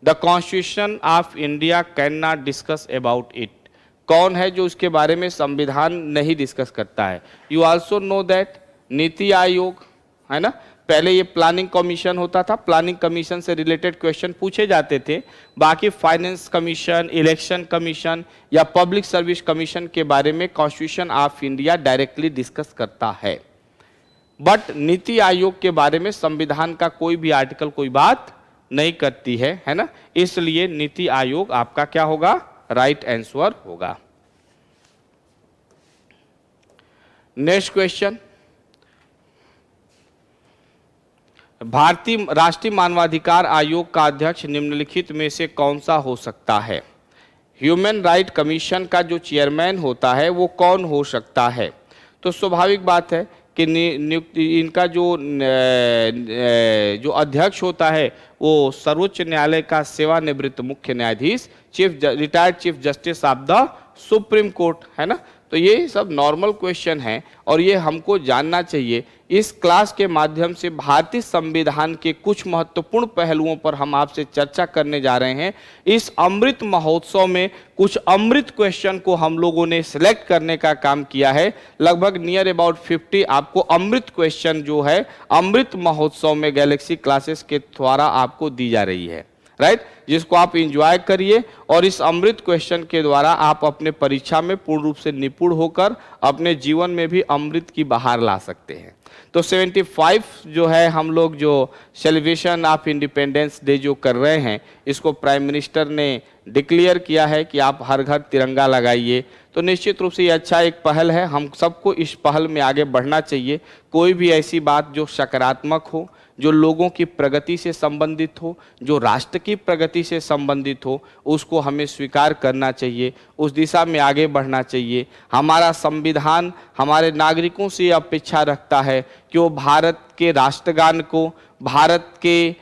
Speaker 1: The constitution of India can not discuss about it. कौन है जो उसके बारे में संविधान नहीं डिस्कस करता है? You also know that NITI Aayog, है ना। पहले ये प्लानिंग कमीशन होता था, प्लानिंग कमीशन से रिलेटेड क्वेश्चन पूछे जाते थे। बाकी फाइनेंस कमीशन, इलेक्शन कमीशन या पब्लिक सर्विस कमीशन के बारे में constitution of India directly discuss करता है, बट नीति आयोग के बारे में संविधान का कोई भी आर्टिकल कोई बात नहीं करती है ना। इसलिए नीति आयोग आपका क्या होगा, राइट आंसर होगा। नेक्स्ट क्वेश्चन, भारतीय राष्ट्रीय मानवाधिकार आयोग का अध्यक्ष निम्नलिखित में से कौन सा हो सकता है? ह्यूमन राइट कमीशन का जो चेयरमैन होता है वो कौन हो सकता है? तो स्वाभाविक बात है कि इनका जो अध्यक्ष होता है वो सर्वोच्च न्यायालय का सेवानिवृत्त मुख्य न्यायाधीश, retired chief justice of the supreme court, है ना। तो ये सब नॉर्मल क्वेश्चन है और ये हमको जानना चाहिए। इस क्लास के माध्यम से भारतीय संविधान के कुछ महत्वपूर्ण पहलुओं पर हम आपसे चर्चा करने जा रहे हैं। इस अमृत महोत्सव में कुछ अमृत क्वेश्चन को हम लोगों ने सिलेक्ट करने का काम किया है। लगभग नियर अबाउट 50 आपको अमृत क्वेश्चन जो है अमृत महोत्सव में गैलेक्सी क्लासेस के द्वारा आपको दी जा रही है, राइट, जिसको आप एंजॉय करिए और इस अमृत क्वेश्चन के द्वारा आप अपने परीक्षा में पूर्ण रूप से निपुण होकर अपने जीवन में भी अमृत की बहार ला सकते हैं। तो 75 जो है हम लोग जो सेलिब्रेशन ऑफ इंडिपेंडेंस डे जो कर रहे हैं, इसको प्राइम मिनिस्टर ने डिक्लेयर किया है कि आप हर घर तिरंगा लगाइए। तो निश्चित रूप से ये अच्छा एक पहल है, हम सबको इस पहल में आगे बढ़ना चाहिए। कोई भी ऐसी बात जो सकारात्मक हो, जो लोगों की प्रगति से संबंधित हो, जो राष्ट्र की प्रगति से संबंधित हो, उसको हमें स्वीकार करना चाहिए, उस दिशा में आगे बढ़ना चाहिए। हमारा संविधान हमारे नागरिकों से अपेक्षा रखता है कि वो भारत के राष्ट्रगान को, भारत के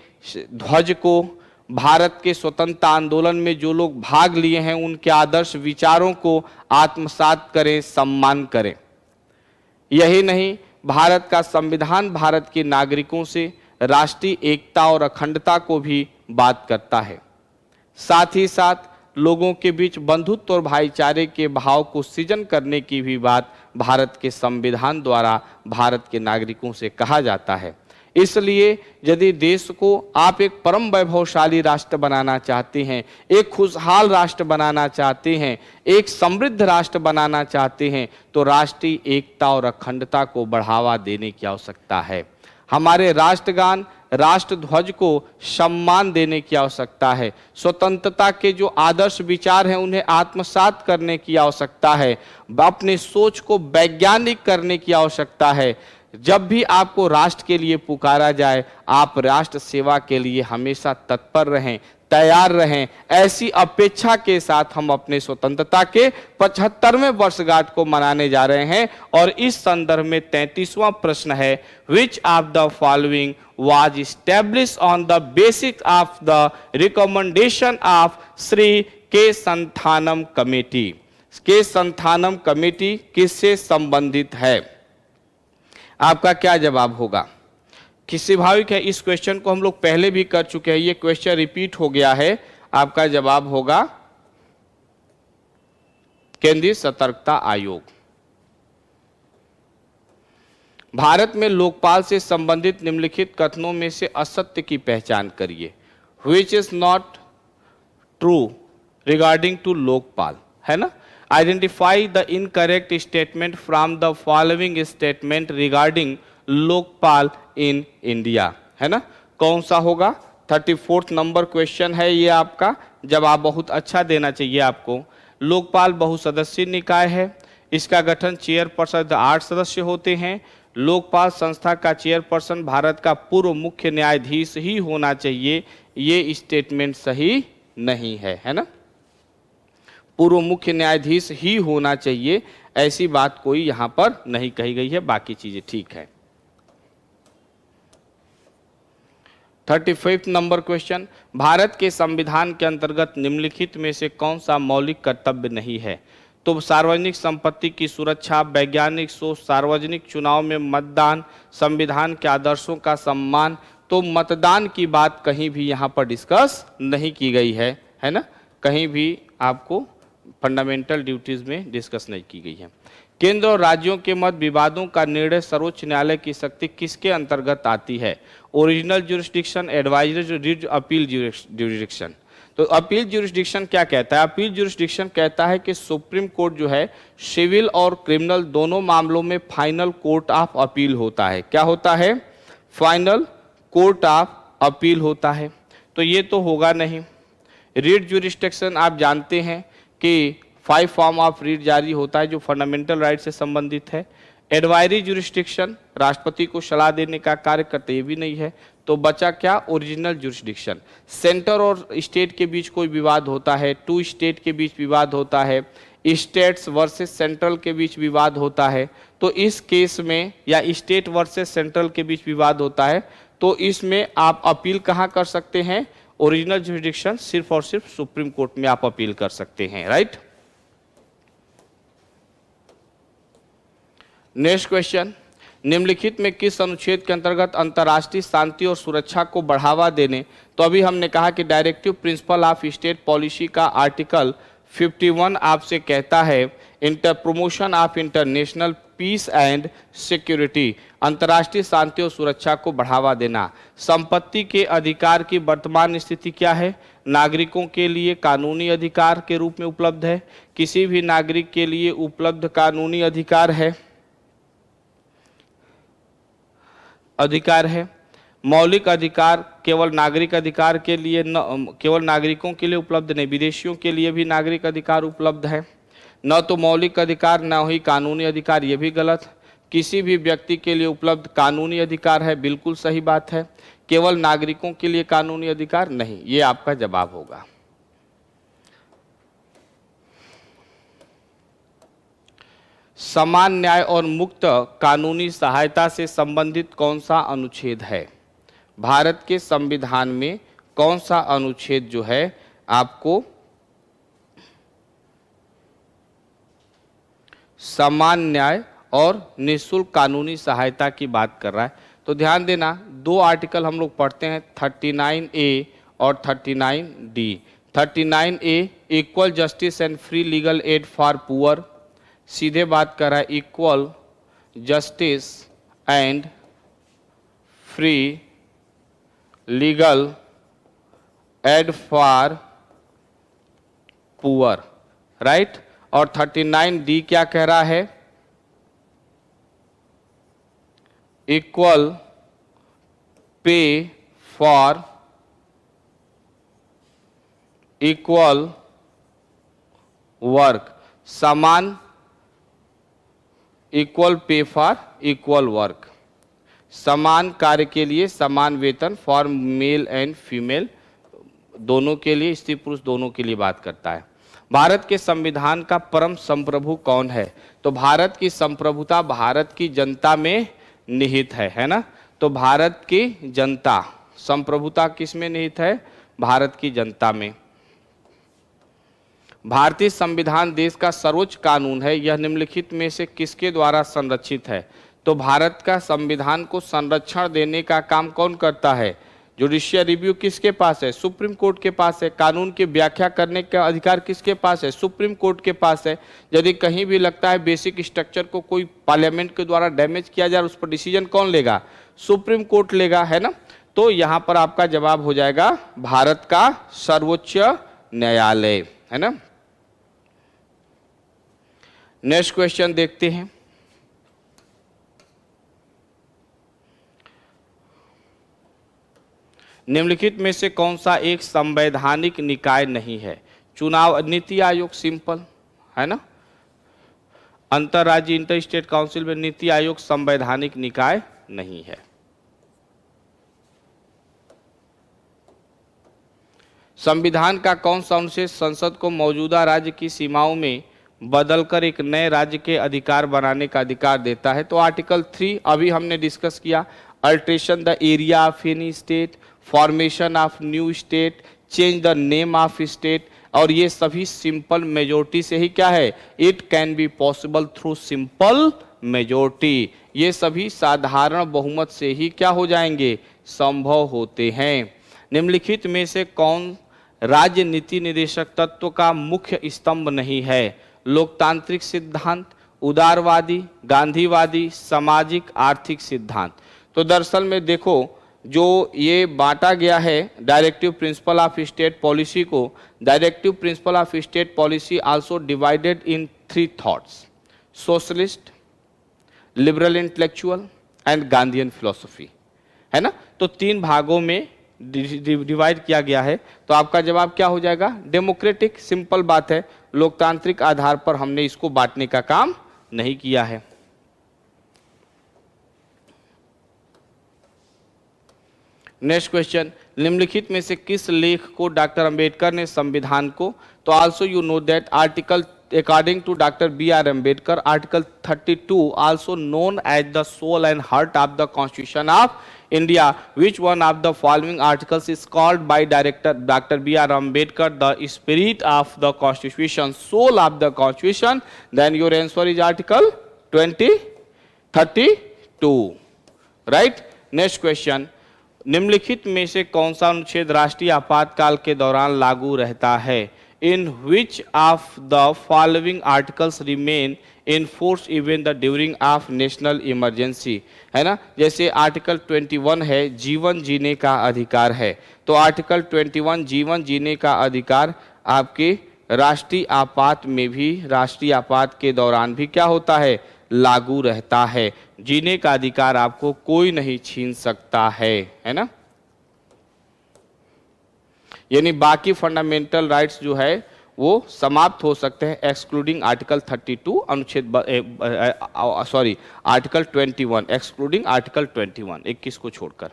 Speaker 1: ध्वज को, भारत के स्वतंत्रता आंदोलन में जो लोग भाग लिए हैं उनके आदर्श विचारों को आत्मसात करें, सम्मान करें। यही नहीं, भारत का संविधान भारत के नागरिकों से राष्ट्रीय एकता और अखंडता को भी बात करता है। साथ ही साथ लोगों के बीच बंधुत्व और भाईचारे के भाव को सृजन करने की भी बात भारत के संविधान द्वारा भारत के नागरिकों से कहा जाता है। इसलिए यदि देश को आप एक परम वैभवशाली राष्ट्र बनाना चाहते हैं, एक खुशहाल राष्ट्र बनाना चाहते हैं, एक समृद्ध राष्ट्र बनाना चाहते हैं, तो राष्ट्रीय एकता और अखंडता को बढ़ावा देने की आवश्यकता है। हमारे राष्ट्रगान, राष्ट्र ध्वज को सम्मान देने की आवश्यकता है। स्वतंत्रता के जो आदर्श विचार हैं उन्हें आत्मसात करने की आवश्यकता है। अपने सोच को वैज्ञानिक करने की आवश्यकता है। जब भी आपको राष्ट्र के लिए पुकारा जाए, आप राष्ट्र सेवा के लिए हमेशा तत्पर रहें, तैयार रहें। ऐसी अपेक्षा के साथ हम अपने स्वतंत्रता के 75वें वर्षगांठ को मनाने जा रहे हैं। और इस संदर्भ में 33वां प्रश्न है, विच of the following was established on the basis of the recommendation of Shri के संथानम कमेटी। के संथानम कमेटी किससे संबंधित है? आपका क्या जवाब होगा? कि स्वाभाविक है, इस क्वेश्चन को हम लोग पहले भी कर चुके हैं, ये क्वेश्चन रिपीट हो गया है। आपका जवाब होगा केंद्रीय सतर्कता आयोग। भारत में लोकपाल से संबंधित निम्नलिखित कथनों में से असत्य की पहचान करिए। Which is not true regarding to Lokpal, है ना। Identify the incorrect statement from the following statement regarding Lokpal in India, है ना। कौन सा होगा? 34 नंबर क्वेश्चन है ये आपका। जवाब बहुत अच्छा देना चाहिए आपको। लोकपाल बहुसदस्यीय निकाय है। इसका गठन चेयरपर्सन 8 सदस्य होते हैं। लोकपाल संस्था का चेयरपर्सन भारत का पूर्व मुख्य न्यायाधीश ही होना चाहिए। ये स्टेटमेंट सही नहीं है ना। पूर्व मुख्य न्यायाधीश ही होना चाहिए, ऐसी बात कोई यहां पर नहीं कही गई है। बाकी चीजें ठीक है। 35 नंबर क्वेश्चन, भारत के संविधान के अंतर्गत निम्नलिखित में से कौन सा मौलिक कर्तव्य नहीं है? तो सार्वजनिक संपत्ति की सुरक्षा, वैज्ञानिक सोच, सार्वजनिक चुनाव में मतदान, संविधान के आदर्शों का सम्मान। तो मतदान की बात कहीं भी यहाँ पर डिस्कस नहीं की गई है ना। कहीं भी आपको फंडामेंटल ड्यूटीज में डिस्कस नहीं की गई है। केंद्र और राज्यों के मध्य विवादों का निर्णय सर्वोच्च न्यायालय की शक्ति किसके अंतर्गत आती है? Original jurisdiction, advisory, appeal jurisdiction. तो अपील ज्यूरिसडिक्शन क्या कहता है? अपील ज्यूरिसडिक्शन कहता है कि सुप्रीम कोर्ट जो है सिविल और क्रिमिनल दोनों मामलों में फाइनल कोर्ट ऑफ अपील होता है। क्या होता है? फाइनल कोर्ट ऑफ अपील होता है। तो ये तो होगा नहीं। रीट ज्यूरिसडिक्शन आप जानते हैं कि 5 फॉर्म ऑफ रीट जारी होता है जो फंडामेंटल राइट से संबंधित है। एडवाइजरी ज्यूरिसडिक्शन राष्ट्रपति को सलाह देने का कार्य करते, ये भी नहीं है। तो बचा क्या? Original jurisdiction. सेंटर और स्टेट के बीच कोई विवाद होता है, 2 स्टेट के बीच विवाद होता है, स्टेट्स वर्सेस सेंट्रल के बीच विवाद होता है। तो इस केस में, या स्टेट वर्सेस सेंट्रल के बीच विवाद होता है, तो इसमें आप अपील कहाँ कर सकते हैं? ओरिजिनल ज्यूरिसडिक्शन सिर्फ और सिर्फ सुप्रीम कोर्ट में आप अपील कर सकते हैं, राइट। नेक्स्ट क्वेश्चन, निम्नलिखित में किस अनुच्छेद के अंतर्गत अंतर्राष्ट्रीय शांति और सुरक्षा को बढ़ावा देने, तो अभी हमने कहा कि directive principle of state policy का आर्टिकल 51 आपसे कहता है promotion of international peace and security, अंतर्राष्ट्रीय शांति और सुरक्षा को बढ़ावा देना। संपत्ति के अधिकार की वर्तमान स्थिति क्या है? नागरिकों के लिए कानूनी अधिकार के रूप में उपलब्ध है। किसी भी नागरिक के लिए उपलब्ध कानूनी अधिकार है। मौलिक अधिकार केवल नागरिक अधिकार के लिए केवल नागरिकों के लिए उपलब्ध नहीं, विदेशियों के लिए भी नागरिक अधिकार उपलब्ध है। न तो मौलिक अधिकार न ही कानूनी अधिकार, ये भी गलत। किसी भी व्यक्ति के लिए उपलब्ध कानूनी अधिकार है, बिल्कुल सही बात है। केवल नागरिकों के लिए कानूनी अधिकार नहीं, ये आपका जवाब होगा। समान न्याय और मुक्त कानूनी सहायता से संबंधित कौन सा अनुच्छेद है? भारत के संविधान में कौन सा अनुच्छेद जो है आपको समान न्याय और निःशुल्क कानूनी सहायता की बात कर रहा है? तो ध्यान देना, 2 आर्टिकल हम लोग पढ़ते हैं, 39A और 39D। 39A equal justice and free legal aid for poor, सीधे बात कर रहा है equal justice and free legal aid for poor, right. और 39D क्या कह रहा है? Equal pay for equal work, समान, equal pay for equal work, समान कार्य के लिए समान वेतन, फॉर मेल एंड फीमेल, दोनों के लिए, स्त्री पुरुष दोनों के लिए बात करता है। भारत के संविधान का परम संप्रभु कौन है? तो भारत की संप्रभुता भारत की जनता में निहित है ना। तो भारत की जनता, संप्रभुता किस में निहित है? भारत की जनता में। भारतीय संविधान देश का सर्वोच्च कानून है, यह निम्नलिखित में से किसके द्वारा संरक्षित है? तो भारत का संविधान को संरक्षण देने का काम कौन करता है? जुडिशियल रिव्यू किसके पास है? सुप्रीम कोर्ट के पास है। कानून की व्याख्या करने का अधिकार किसके पास है? सुप्रीम कोर्ट के पास है। यदि कहीं भी लगता है बेसिक स्ट्रक्चर को कोई पार्लियामेंट के द्वारा डैमेज किया जाए, उस पर डिसीजन कौन लेगा? सुप्रीम कोर्ट लेगा, है ना। तो यहां पर आपका जवाब हो जाएगा भारत का सर्वोच्च न्यायालय, है ना। नेक्स्ट क्वेश्चन देखते हैं। निम्नलिखित में से कौन सा एक संवैधानिक निकाय नहीं है? चुनाव नीति आयोग, सिंपल, है ना। अंतरराज्यीय इंटर स्टेट काउंसिल में नीति आयोग संवैधानिक निकाय नहीं है। संविधान का कौन सा अनुच्छेद संसद को मौजूदा राज्य की सीमाओं में बदलकर एक नए राज्य के अधिकार बनाने का अधिकार देता है? तो आर्टिकल 3 अभी हमने डिस्कस किया। Alteration the area of any state, formation of new state, change the name of state, और ये सभी सिंपल मेजोरिटी से ही क्या है? It can be possible through simple majority. ये सभी साधारण बहुमत से ही क्या हो जाएंगे? संभव होते हैं। निम्नलिखित में से कौन राज्य नीति निर्देशक तत्व का मुख्य स्तंभ नहीं है? लोकतांत्रिक सिद्धांत, उदारवादी, गांधीवादी, सामाजिक, आर्थिक सिद्धांत। तो दरअसल में देखो, जो ये बांटा गया है directive principle of state policy को, directive principle of state policy also divided in 3 thoughts: socialist, liberal intellectual and Gandhian philosophy, है ना। तो 3 भागों में डिवाइड किया गया है। तो आपका जवाब क्या हो जाएगा? डेमोक्रेटिक। सिंपल बात है, लोकतांत्रिक आधार पर हमने इसको बांटने का काम नहीं किया है। नेक्स्ट क्वेश्चन, निम्नलिखित में से किस लेख को डॉक्टर अंबेडकर ने संविधान को? तो also you know that article, according to Dr. B.R. Ambedkar, Article 32, also known as the soul and heart of the Constitution of India. Which one of the following articles is called by Dr. B.R. Ambedkar the spirit of the Constitution, soul of the Constitution? Then your answer is Article 32, right? Next question, निम्नलिखित में से कौन सा अनुच्छेद राष्ट्रीय आपातकाल के दौरान लागू रहता है? In which of the following articles remain in force even the during of national emergency? है ना। जैसे आर्टिकल 21 है, जीवन जीने का अधिकार है। तो आर्टिकल 21 जीवन जीने का अधिकार आपके राष्ट्रीय आपात में भी, राष्ट्रीय आपात के दौरान भी क्या होता है? लागू रहता है। जीने का अधिकार आपको कोई नहीं छीन सकता है ना। यानी बाकी फंडामेंटल राइट्स जो है वो समाप्त हो सकते हैं एक्सक्लूडिंग आर्टिकल 32 अनुच्छेद आर्टिकल 21, एक्सक्लूडिंग आर्टिकल 21, 21 को छोड़कर।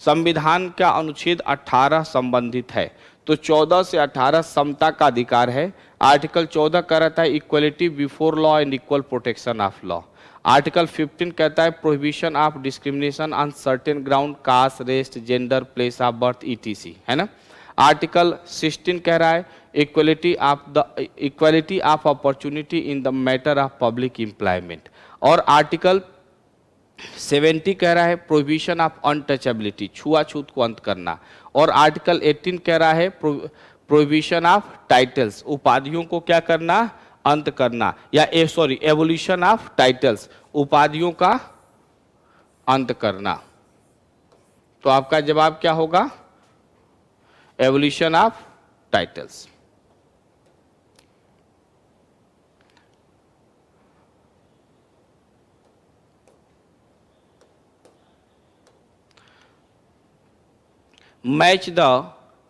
Speaker 1: संविधान का अनुच्छेद 18 संबंधित है। तो 14 से 18 समता का अधिकार है। आर्टिकल 14 कह रहता है equality before law and equal protection of law. Article 15 कहता है prohibition of discrimination on certain ground, caste, race, gender, place of birth, ETC, है ना। आर्टिकल 16 कह रहा है equality of opportunity in the matter of public employment. और article 70 कह रहा है प्रोहिबिशन ऑफ अनटचेबिलिटी, छुआछूत को अंत करना। और आर्टिकल 18 कह रहा है प्रोहिबिशन ऑफ टाइटल्स, उपाधियों को क्या करना? अंत करना, या एवोल्यूशन ऑफ टाइटल्स, उपाधियों का अंत करना। तो आपका जवाब क्या होगा? Evolution of titles. Match the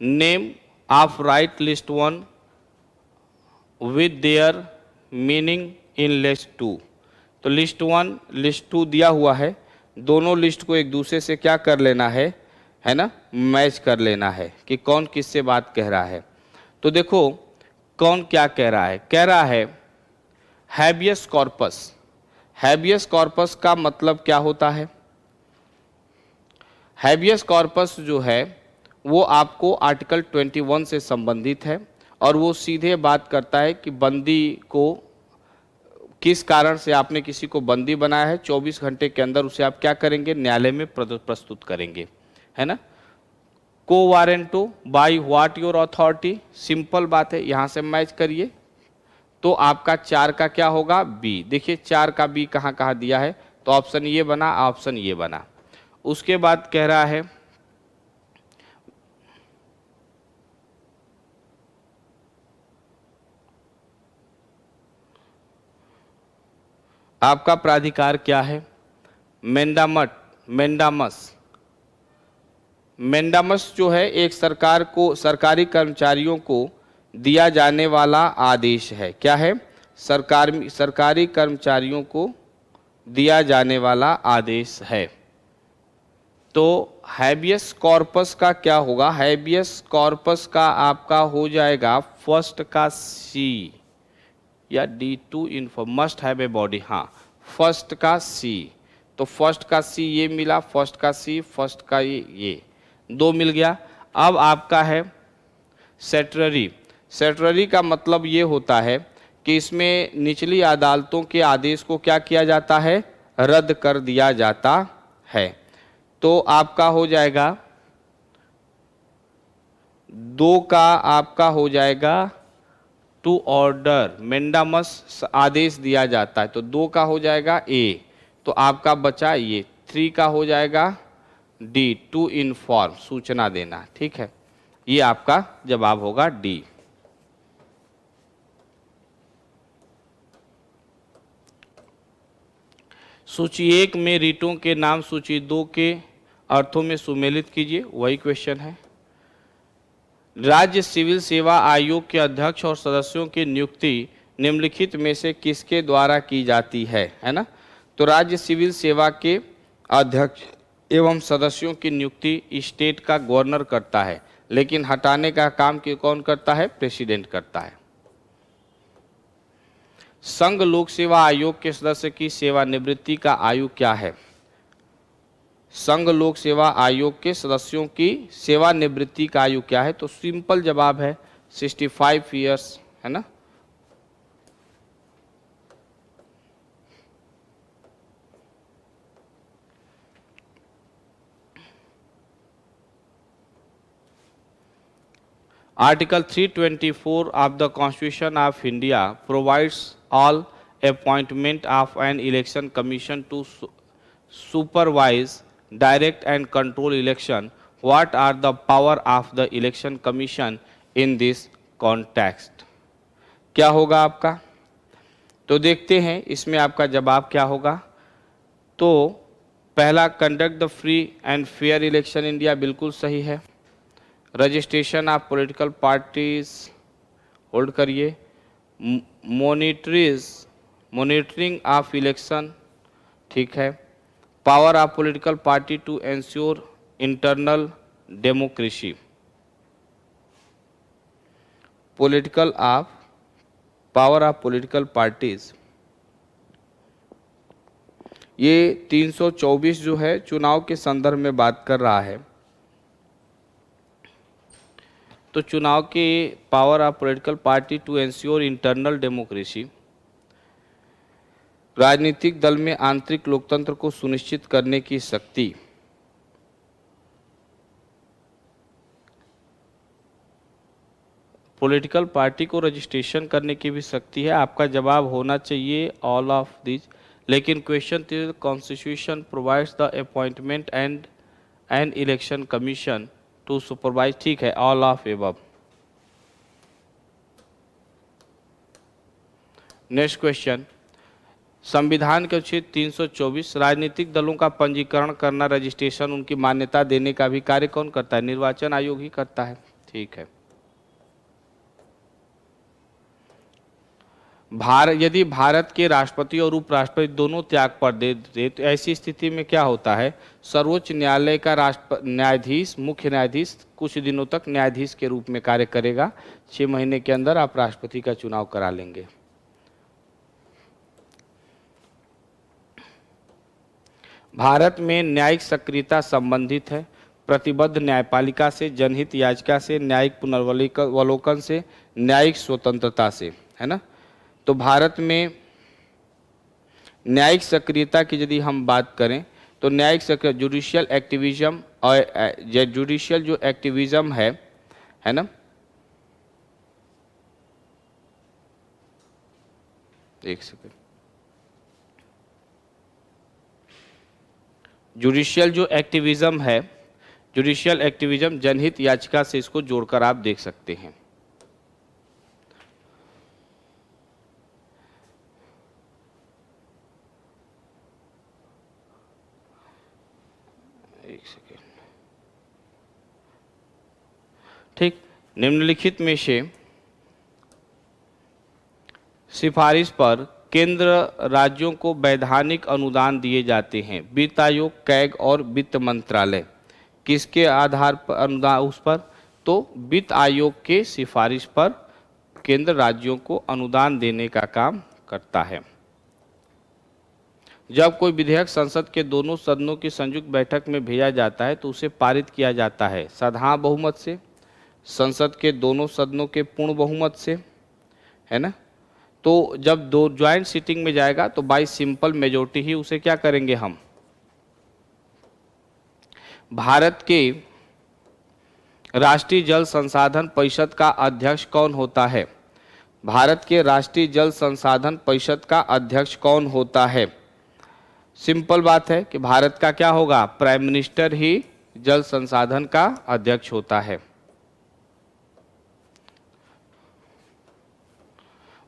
Speaker 1: name of right list one with their meaning in list two. तो लिस्ट वन लिस्ट टू दिया हुआ है, दोनों लिस्ट को एक दूसरे से क्या कर लेना है ना, मैच कर लेना है कि कौन किससे बात कह रहा है। तो देखो कौन क्या कह रहा है हैबियस कॉर्पस। हैबियस कॉर्पस का मतलब क्या होता है? हैबियस कॉर्पस जो है वो आपको आर्टिकल 21 से संबंधित है और वो सीधे बात करता है कि बंदी को किस कारण से आपने किसी को बंदी बनाया है, 24 घंटे के अंदर उसे आप क्या करेंगे, न्यायालय में प्रस्तुत करेंगे, है ना। को warranto by what your authority, simple बात है, यहां से मैच करिए तो आपका 4 का क्या होगा, बी। देखिए 4 का बी कहाँ कहाँ दिया है, तो ऑप्शन ये बना, ऑप्शन ये बना। उसके बाद कह रहा है आपका प्राधिकार क्या है, मेंडामस। मेंडामस जो है एक सरकारी कर्मचारियों को दिया जाने वाला आदेश है। क्या है? सरकारी कर्मचारियों को दिया जाने वाला आदेश है। तो हैबियस कॉर्पस का क्या होगा, हैबियस कॉर्पस का आपका हो जाएगा फर्स्ट का सी या D2 info, must have a body, हाँ फर्स्ट का सी। तो फर्स्ट का सी ये मिला, फर्स्ट का सी, फर्स्ट का ये 2 मिल गया। अब आपका है सेटररी। सेटररी का मतलब ये होता है कि इसमें निचली अदालतों के आदेश को क्या किया जाता है, रद्द कर दिया जाता है। तो आपका हो जाएगा 2 का आपका हो जाएगा टू ऑर्डर, मेंडामस आदेश दिया जाता है, तो 2 का हो जाएगा ए। तो आपका बचा ये 3 का हो जाएगा डी, टू इन्फॉर्म, सूचना देना। ठीक है, ये आपका जवाब होगा डी। सूची 1 में रीटों के नाम सूची 2 के अर्थों में सुमेलित कीजिए, वही क्वेश्चन है। राज्य सिविल सेवा आयोग के अध्यक्ष और सदस्यों की नियुक्ति निम्नलिखित में से किसके द्वारा की जाती है ना। तो राज्य सिविल सेवा के अध्यक्ष एवं सदस्यों की नियुक्ति स्टेट का गवर्नर करता है, लेकिन हटाने का काम कौन करता है, प्रेसिडेंट करता है। संघ लोक सेवा आयोग के सदस्य की सेवानिवृत्ति का आयु क्या है? संघ लोक सेवा आयोग के सदस्यों की सेवानिवृत्ति का आयु क्या है? तो सिंपल जवाब है 65 ईयर्स, है ना। Article 324 of the constitution of India provides all appointment of an election commission to supervise, direct and control election. What are the power of the election commission in this context? क्या होगा आपका? तो देखते हैं इसमें आपका जवाब क्या होगा। तो पहला, conduct the free and fair election India, बिल्कुल सही है। Registration of political parties, hold करिए। मॉनिटरिंग ऑफ इलेक्शन, ठीक है। Power of political party to ensure internal democracy, power of political parties, ये 324 जो है चुनाव के संदर्भ में बात कर रहा है। तो चुनाव के power of political party to ensure internal democracy, राजनीतिक दल में आंतरिक लोकतंत्र को सुनिश्चित करने की शक्ति, पॉलिटिकल पार्टी को रजिस्ट्रेशन करने की भी शक्ति है। आपका जवाब होना चाहिए ऑल ऑफ दिस, लेकिन question constitution provides the appointment and an election commission to supervise, ठीक है, all of above. Next question, संविधान के अनुच्छेद 324 राजनीतिक दलों का पंजीकरण करना, रजिस्ट्रेशन, उनकी मान्यता देने का भी कार्य कौन करता है? निर्वाचन आयोग ही करता है। ठीक है। यदि भारत के राष्ट्रपति और उपराष्ट्रपति दोनों त्याग पर दे तो ऐसी स्थिति में क्या होता है? सर्वोच्च न्यायालय का न्यायाधीश, मुख्य न्यायाधीश कुछ दिनों तक न्यायाधीश के रूप में कार्य करेगा। 6 महीने के अंदर आप राष्ट्रपति का चुनाव करा लेंगे। भारत में न्यायिक सक्रियता संबंधित है प्रतिबद्ध न्यायपालिका से, जनहित याचिका से, न्यायिक पुनर्वलोकन से, न्यायिक स्वतंत्रता से, है ना। तो भारत में न्यायिक सक्रियता की यदि हम बात करें तो न्यायिक सक्रिय जुडिशियल एक्टिविज्म और जुडिशियल जो एक्टिविज्म है ना, एक सेकंड, जुडिशियल जो एक्टिविज्म है, जुडिशियल एक्टिविज्म जनहित याचिका से इसको जोड़कर आप देख सकते हैं। एक सेकेंड, ठीक। निम्नलिखित में से सिफारिश पर केंद्र राज्यों को वैधानिक अनुदान दिए जाते हैं। वित्त आयोग, कैग और वित्त मंत्रालय किसके आधार पर अनुदान? उस पर तो वित्त आयोग के सिफारिश पर केंद्र राज्यों को अनुदान देने का काम करता है। जब कोई विधेयक संसद के दोनों सदनों की संयुक्त बैठक में भेजा जाता है तो उसे पारित किया जाता है साधारण बहुमत से, संसद के दोनों सदनों के पूर्ण बहुमत से, है ना। तो जब दो ज्वाइंट सीटिंग में जाएगा तो बाई सिंपल मेजोरिटी ही उसे क्या करेंगे हम। भारत के राष्ट्रीय जल संसाधन परिषद का अध्यक्ष कौन होता है? भारत के राष्ट्रीय जल संसाधन परिषद का अध्यक्ष कौन होता है? सिंपल बात है कि भारत का क्या होगा? प्राइम मिनिस्टर ही जल संसाधन का अध्यक्ष होता है।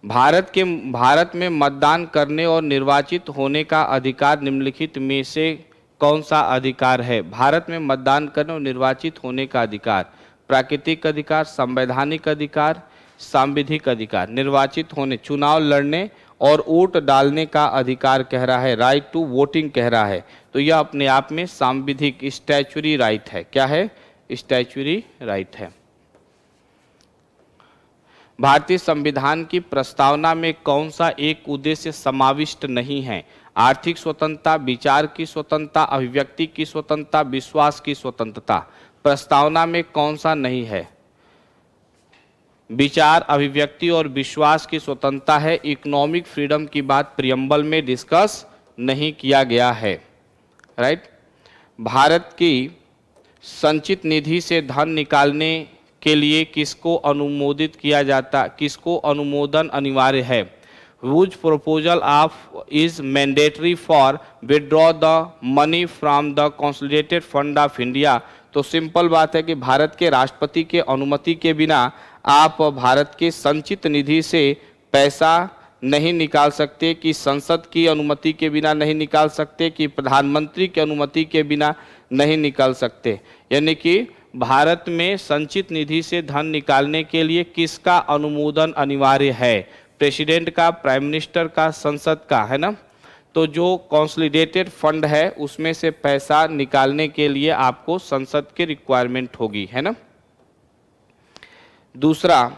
Speaker 1: भारत में मतदान करने और निर्वाचित होने का अधिकार निम्नलिखित में से कौन सा अधिकार है? भारत में मतदान करने और निर्वाचित होने का अधिकार प्राकृतिक अधिकार, संवैधानिक अधिकार, सांविधिक अधिकार। निर्वाचित होने, चुनाव लड़ने और वोट डालने का अधिकार कह रहा है, राइट टू वोटिंग कह रहा है। तो यह अपने आप में सांविधिक स्टैच्यूरी राइट है। क्या है? स्टैच्यूरी राइट है। भारतीय संविधान की प्रस्तावना में कौन सा एक उद्देश्य समाविष्ट नहीं है? आर्थिक स्वतंत्रता, विचार की स्वतंत्रता, अभिव्यक्ति की स्वतंत्रता, विश्वास की स्वतंत्रता। प्रस्तावना में कौन सा नहीं है? विचार, अभिव्यक्ति और विश्वास की स्वतंत्रता है। इकोनॉमिक फ्रीडम की बात प्रियम्बल में डिस्कस नहीं किया गया है, राइट। भारत की संचित निधि से धन निकालने के लिए किसको अनुमोदित किया जाता, किसको अनुमोदन अनिवार्य है? Which proposal of is mandatory for withdraw the money from the consolidated fund of India. तो सिंपल बात है कि भारत के राष्ट्रपति के अनुमति के बिना आप भारत के संचित निधि से पैसा नहीं निकाल सकते, कि संसद की अनुमति के बिना नहीं निकाल सकते, कि प्रधानमंत्री की अनुमति के बिना नहीं निकाल सकते। यानी कि भारत में संचित निधि से धन निकालने के लिए किसका अनुमोदन अनिवार्य है? प्रेसिडेंट का, प्राइम मिनिस्टर का, संसद का, है ना। तो जो कंसोलिडेटेड फंड है उसमें से पैसा निकालने के लिए आपको संसद की रिक्वायरमेंट होगी, है ना। दूसरा,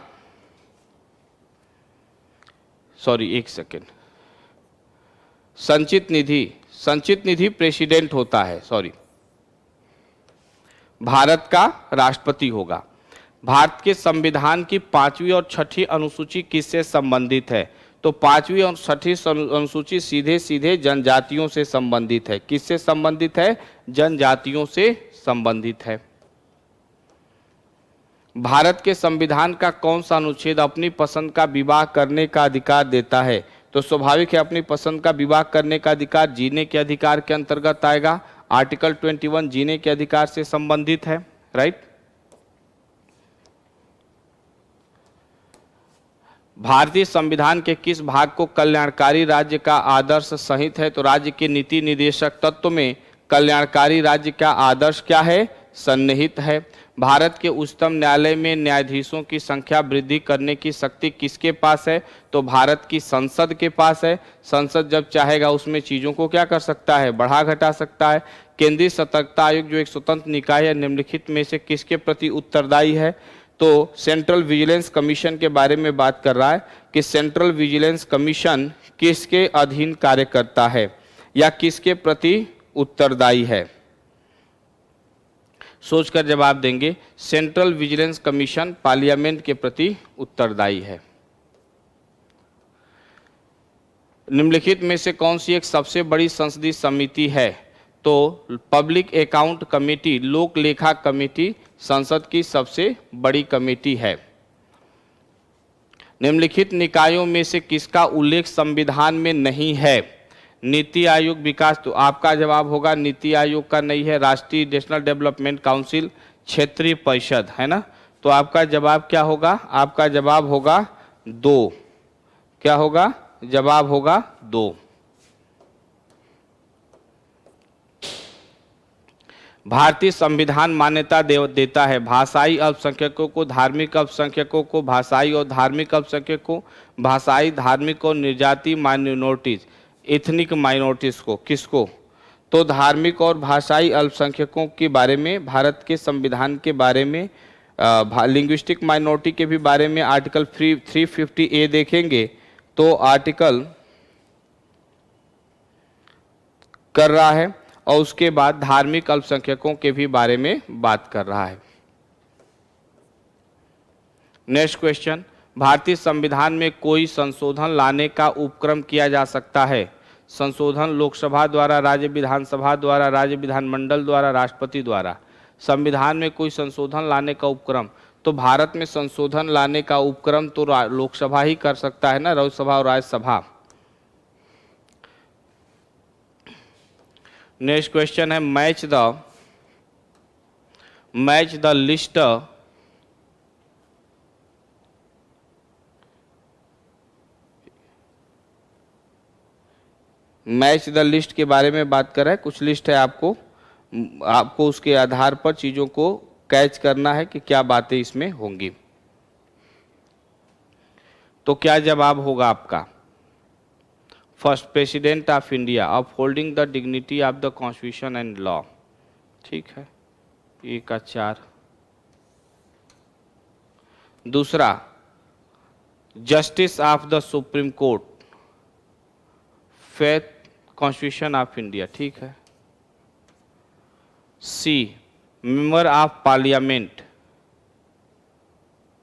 Speaker 1: सॉरी एक सेकेंड, संचित निधि प्रेसिडेंट होता है, सॉरी, भारत का राष्ट्रपति होगा। भारत के संविधान की 5वीं और 6ठी अनुसूची किससे संबंधित है? तो 5वीं और 6ठी अनुसूची सीधे सीधे जनजातियों से संबंधित है। किससे संबंधित है? जनजातियों से संबंधित है। भारत के संविधान का कौन सा अनुच्छेद अपनी पसंद का विवाह करने का अधिकार देता है? तो स्वाभाविक है अपनी पसंद का विवाह करने का अधिकार जीने के अधिकार के अंतर्गत आएगा। आर्टिकल 21 जीने के अधिकार से संबंधित है, राइट। भारतीय संविधान के किस भाग को कल्याणकारी राज्य का आदर्श संहित है? तो राज्य के नीति निर्देशक तत्व में कल्याणकारी राज्य का आदर्श क्या है? सन्निहित है। भारत के उच्चतम न्यायालय में न्यायाधीशों की संख्या वृद्धि करने की शक्ति किसके पास है? तो भारत की संसद के पास है। संसद जब चाहेगा उसमें चीजों को क्या कर सकता है? बढ़ा घटा सकता है। केंद्रीय सतर्कता आयोग जो एक स्वतंत्र निकाय है, निम्नलिखित में से किसके प्रति उत्तरदायी है? तो सेंट्रल विजिलेंस कमीशन के बारे में बात कर रहा है कि सेंट्रल विजिलेंस कमीशन किसके अधीन कार्य करता है या किसके प्रति उत्तरदायी है? सोचकर जवाब देंगे। सेंट्रल विजिलेंस कमीशन पार्लियामेंट के प्रति उत्तरदायी है। निम्नलिखित में से कौन सी एक सबसे बड़ी संसदीय समिति है? तो पब्लिक अकाउंट कमेटी, लोक लेखा कमेटी संसद की सबसे बड़ी कमेटी है। निम्नलिखित निकायों में से किसका उल्लेख संविधान में नहीं है? नीति आयोग विकास, तो आपका जवाब होगा नीति आयोग का नहीं है। राष्ट्रीय नेशनल डेवलपमेंट काउंसिल, क्षेत्रीय परिषद, है ना। तो आपका जवाब क्या होगा? आपका जवाब होगा 2। क्या होगा? जवाब होगा 2। भारतीय संविधान मान्यता देता है भाषाई अल्पसंख्यकों को, धार्मिक अल्पसंख्यकों को, भाषाई और धार्मिक अल्पसंख्यकों, भाषाई, धार्मिक और निर्जातीय माइनॉरिटीज, एथनिक माइनॉरिटीज को। किसको? तो धार्मिक और भाषाई अल्पसंख्यकों के बारे में भारत के संविधान के बारे में, लिंग्विस्टिक माइनॉरिटी के भी बारे में आर्टिकल 350A देखेंगे तो आर्टिकल कर रहा है, और उसके बाद धार्मिक अल्पसंख्यकों के भी बारे में बात कर रहा है। नेक्स्ट क्वेश्चन, भारतीय संविधान में कोई संशोधन लाने का उपक्रम किया जा सकता है? संशोधन लोकसभा द्वारा, राज्य विधानसभा द्वारा, राज्य विधानमंडल द्वारा, राष्ट्रपति द्वारा। संविधान में कोई संशोधन लाने का उपक्रम, तो भारत में संशोधन लाने का उपक्रम तो लोकसभा ही कर सकता है ना, लोकसभा और राज्यसभा। नेक्स्ट क्वेश्चन है, match the list match the list के बारे में बात कर रहा है। कुछ लिस्ट है, आपको उसके आधार पर चीजों को कैच करना है कि क्या बातें इसमें होंगी। तो क्या जवाब होगा आपका? First, president of India upholding the dignity of the constitution and law. ठीक है, 1 का 4। दूसरा, justice of the supreme court, faith constitution of India. ठीक है। C, member of parliament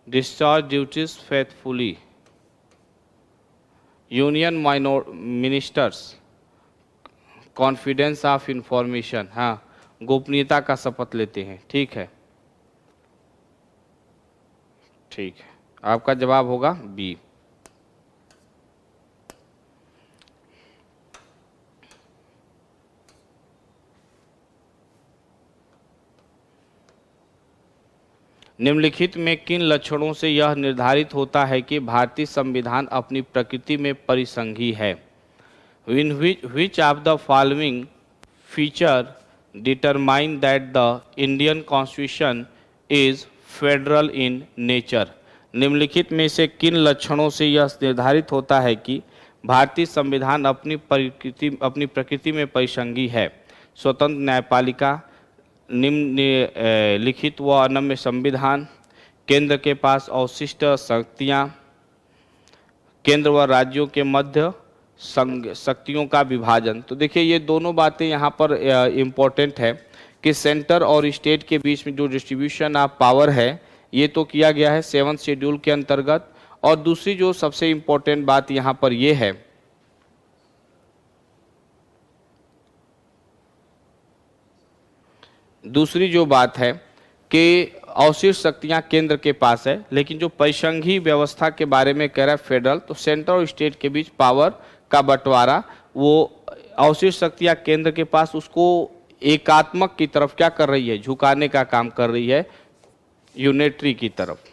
Speaker 1: discharge duties faithfully, union ministers confidence of information, हाँ, गोपनीयता का शपथ लेते हैं। ठीक है, ठीक है, आपका जवाब होगा बी। निम्नलिखित में किन लक्षणों से यह निर्धारित होता है कि भारतीय संविधान अपनी प्रकृति में परिसंघी है? In which of the following feature determine that the Indian Constitution is federal in nature? निम्नलिखित में से किन लक्षणों से यह निर्धारित होता है कि भारतीय संविधान अपनी प्रकृति में परिसंघी है? स्वतंत्र न्यायपालिका, निम्नलिखित व अनम्य संविधान, केंद्र के पास अवशिष्ट शक्तियाँ, केंद्र व राज्यों के मध्य शक्तियों का विभाजन। तो देखिए ये दोनों बातें यहाँ पर इम्पोर्टेंट है कि सेंटर और स्टेट के बीच में जो डिस्ट्रीब्यूशन ऑफ पावर है ये तो किया गया है 7th शेड्यूल के अंतर्गत। और दूसरी जो सबसे इम्पोर्टेंट बात यहाँ पर ये है दूसरी जो बात है कि अवशिष्ट शक्तियां केंद्र के पास है, लेकिन जो परिसंघीय व्यवस्था के बारे में कह रहा है फेडरल, तो सेंटर और स्टेट के बीच पावर का बंटवारा, वो अवशिष्ट शक्तियां केंद्र के पास उसको एकात्मक की तरफ क्या कर रही है? झुकाने का काम कर रही है, यूनिटरी की तरफ।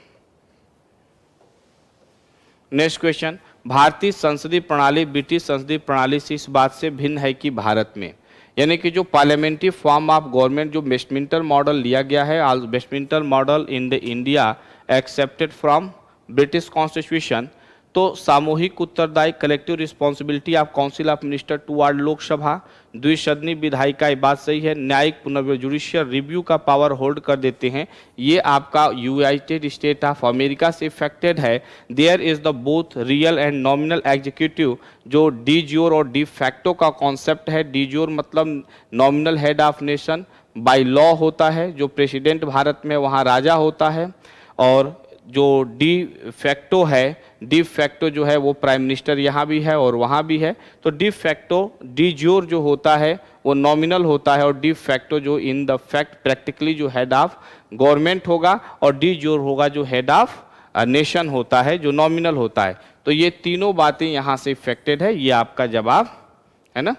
Speaker 1: नेक्स्ट क्वेश्चन, भारतीय संसदीय प्रणाली ब्रिटिश संसदीय प्रणाली से इस बात से भिन्न है कि भारत में, यानी कि जो पार्लियामेंट्री फॉर्म ऑफ गवर्नमेंट जो वेस्टमिंस्टर मॉडल लिया गया है, Westminster model in the India accepted from British constitution, तो सामूहिक उत्तरदायी collective responsibility of council of minister toward Lok Sabha, द्विसदनी विधायिका, ये बात सही है। न्यायिक जुडिशियल रिव्यू का पावर होल्ड कर देते हैं, ये आपका यूनाइटेड स्टेट ऑफ अमेरिका से इफेक्टेड है। There is the both real and nominal executive, जो डी ज्योर और डी फैक्टो का कॉन्सेप्ट है। डी ज्योर मतलब nominal head of nation, by law होता है, जो प्रेसिडेंट भारत में वहाँ राजा होता है, और जो डी फैक्टो है, डी फैक्टो जो है वो प्राइम मिनिस्टर यहाँ भी है और वहाँ भी है। तो डी फैक्टो, डी ज्योर जो होता है वो नॉमिनल होता है, और डी फैक्टो जो इन द फैक्ट प्रैक्टिकली जो हेड ऑफ गवर्नमेंट होगा, और डी ज्योर होगा जो हेड ऑफ नेशन होता है, जो नॉमिनल होता है। तो ये तीनों बातें यहाँ से इफेक्टेड है, ये आपका जवाब है ना।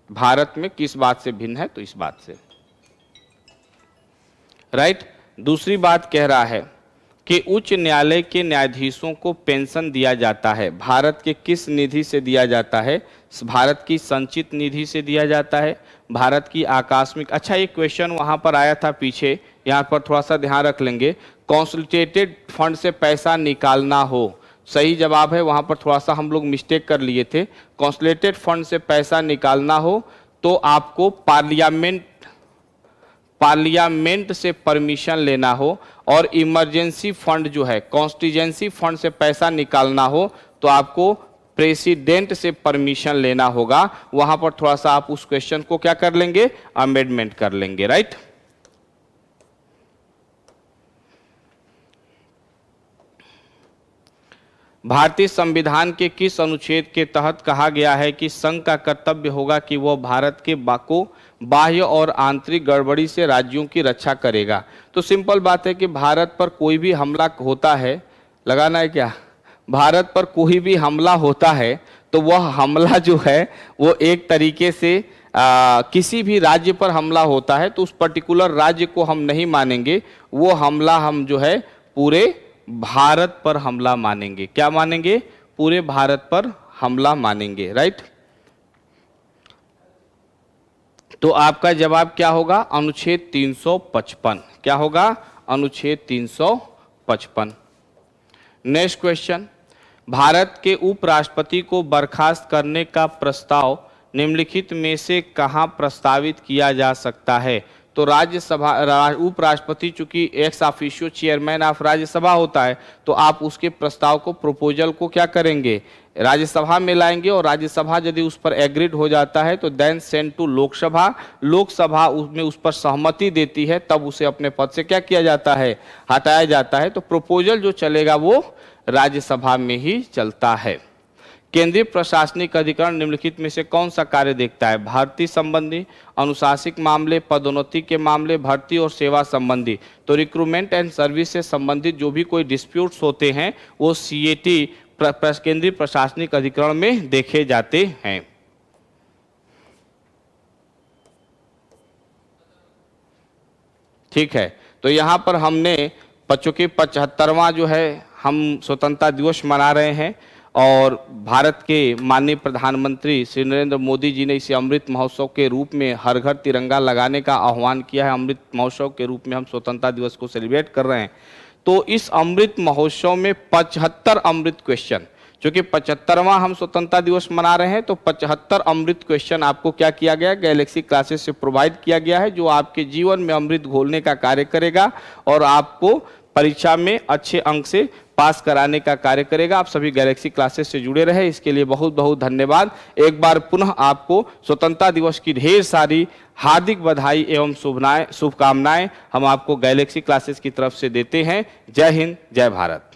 Speaker 1: भारत में किस बात से भिन्न है, तो इस बात से, राइट। दूसरी बात कह रहा है कि उच्च न्यायालय के न्यायाधीशों को पेंशन दिया जाता है, भारत के किस निधि से दिया जाता है? भारत की संचित निधि से दिया जाता है, भारत की आकस्मिक। अच्छा, एक क्वेश्चन वहाँ पर आया था पीछे, यहाँ पर थोड़ा सा ध्यान रख लेंगे। कॉन्सोलिडेटेड फंड से पैसा निकालना हो, सही जवाब है। वहाँ पर थोड़ा सा हम लोग मिस्टेक कर लिए थे। कॉन्सोलिडेटेड फंड से पैसा निकालना हो तो आपको पार्लियामेंट से परमिशन लेना हो, और इमरजेंसी फंड जो है, कॉन्स्टिजेंसी फंड से पैसा निकालना हो तो आपको प्रेसिडेंट से परमिशन लेना होगा। वहां पर थोड़ा सा आप उस क्वेश्चन को क्या कर लेंगे, अमेंडमेंट कर लेंगे, राइट। भारतीय संविधान के किस अनुच्छेद के तहत कहा गया है कि संघ का कर्तव्य होगा कि वह भारत के बाह्य और आंतरिक गड़बड़ी से राज्यों की रक्षा करेगा? तो सिंपल बात है कि भारत पर कोई भी हमला होता है, लगाना है क्या, भारत पर कोई भी हमला होता है तो वह हमला जो है वो एक तरीके से किसी भी राज्य पर हमला होता है तो उस पर्टिकुलर राज्य को हम नहीं मानेंगे, वो हमला हम जो है पूरे भारत पर हमला मानेंगे। क्या मानेंगे? पूरे भारत पर हमला मानेंगे, राइट। तो आपका जवाब क्या होगा? अनुच्छेद 355। क्या होगा? अनुच्छेद 355। नेक्स्ट क्वेश्चन, भारत के उपराष्ट्रपति को बर्खास्त करने का प्रस्ताव निम्नलिखित में से कहां प्रस्तावित किया जा सकता है? तो राज्यसभा, उपराष्ट्रपति चूंकि ex officio chairman of Rajya Sabha होता है, तो आप उसके प्रस्ताव को, प्रपोजल को क्या करेंगे, राज्यसभा में लाएंगे, और राज्यसभा यदि उस पर एग्रीड हो जाता है तो then send to Lok Sabha, Lok Sabha उसमें उस पर सहमति देती है, तब उसे अपने पद से क्या किया जाता है, हटाया जाता है। तो प्रपोजल जो चलेगा वो राज्यसभा में ही चलता है। केंद्रीय प्रशासनिक अधिकरण निम्नलिखित में से कौन सा कार्य देखता है? भर्ती संबंधी, अनुशासनिक मामले, पदोन्नति के मामले, भर्ती और सेवा संबंधी। तो रिक्रूटमेंट एंड सर्विस से संबंधित जो भी कोई डिस्प्यूट्स होते हैं वो सीएटी केंद्रीय प्रशासनिक अधिकरण में देखे जाते हैं। ठीक है, तो यहाँ पर हमने बच्चों के 75वां जो है हम स्वतंत्रता दिवस मना रहे हैं, और भारत के माननीय प्रधानमंत्री श्री नरेंद्र मोदी जी ने इसे अमृत महोत्सव के रूप में हर घर तिरंगा लगाने का आह्वान किया है। अमृत महोत्सव के रूप में हम स्वतंत्रता दिवस को सेलिब्रेट कर रहे हैं। तो इस अमृत महोत्सव में 75 अमृत क्वेश्चन, क्योंकि 75वां हम स्वतंत्रता दिवस मना रहे हैं, तो 75 अमृत क्वेश्चन आपको क्या किया गया, गैलेक्सी क्लासेस से प्रोवाइड किया गया है, जो आपके जीवन में अमृत घोलने का कार्य करेगा और आपको परीक्षा में अच्छे अंक से पास कराने का कार्य करेगा। आप सभी गैलेक्सी क्लासेस से जुड़े रहे, इसके लिए बहुत बहुत धन्यवाद। एक बार पुनः आपको स्वतंत्रता दिवस की ढेर सारी हार्दिक बधाई एवं शुभकामनाएं हम आपको गैलेक्सी क्लासेस की तरफ से देते हैं। जय हिंद, जय भारत।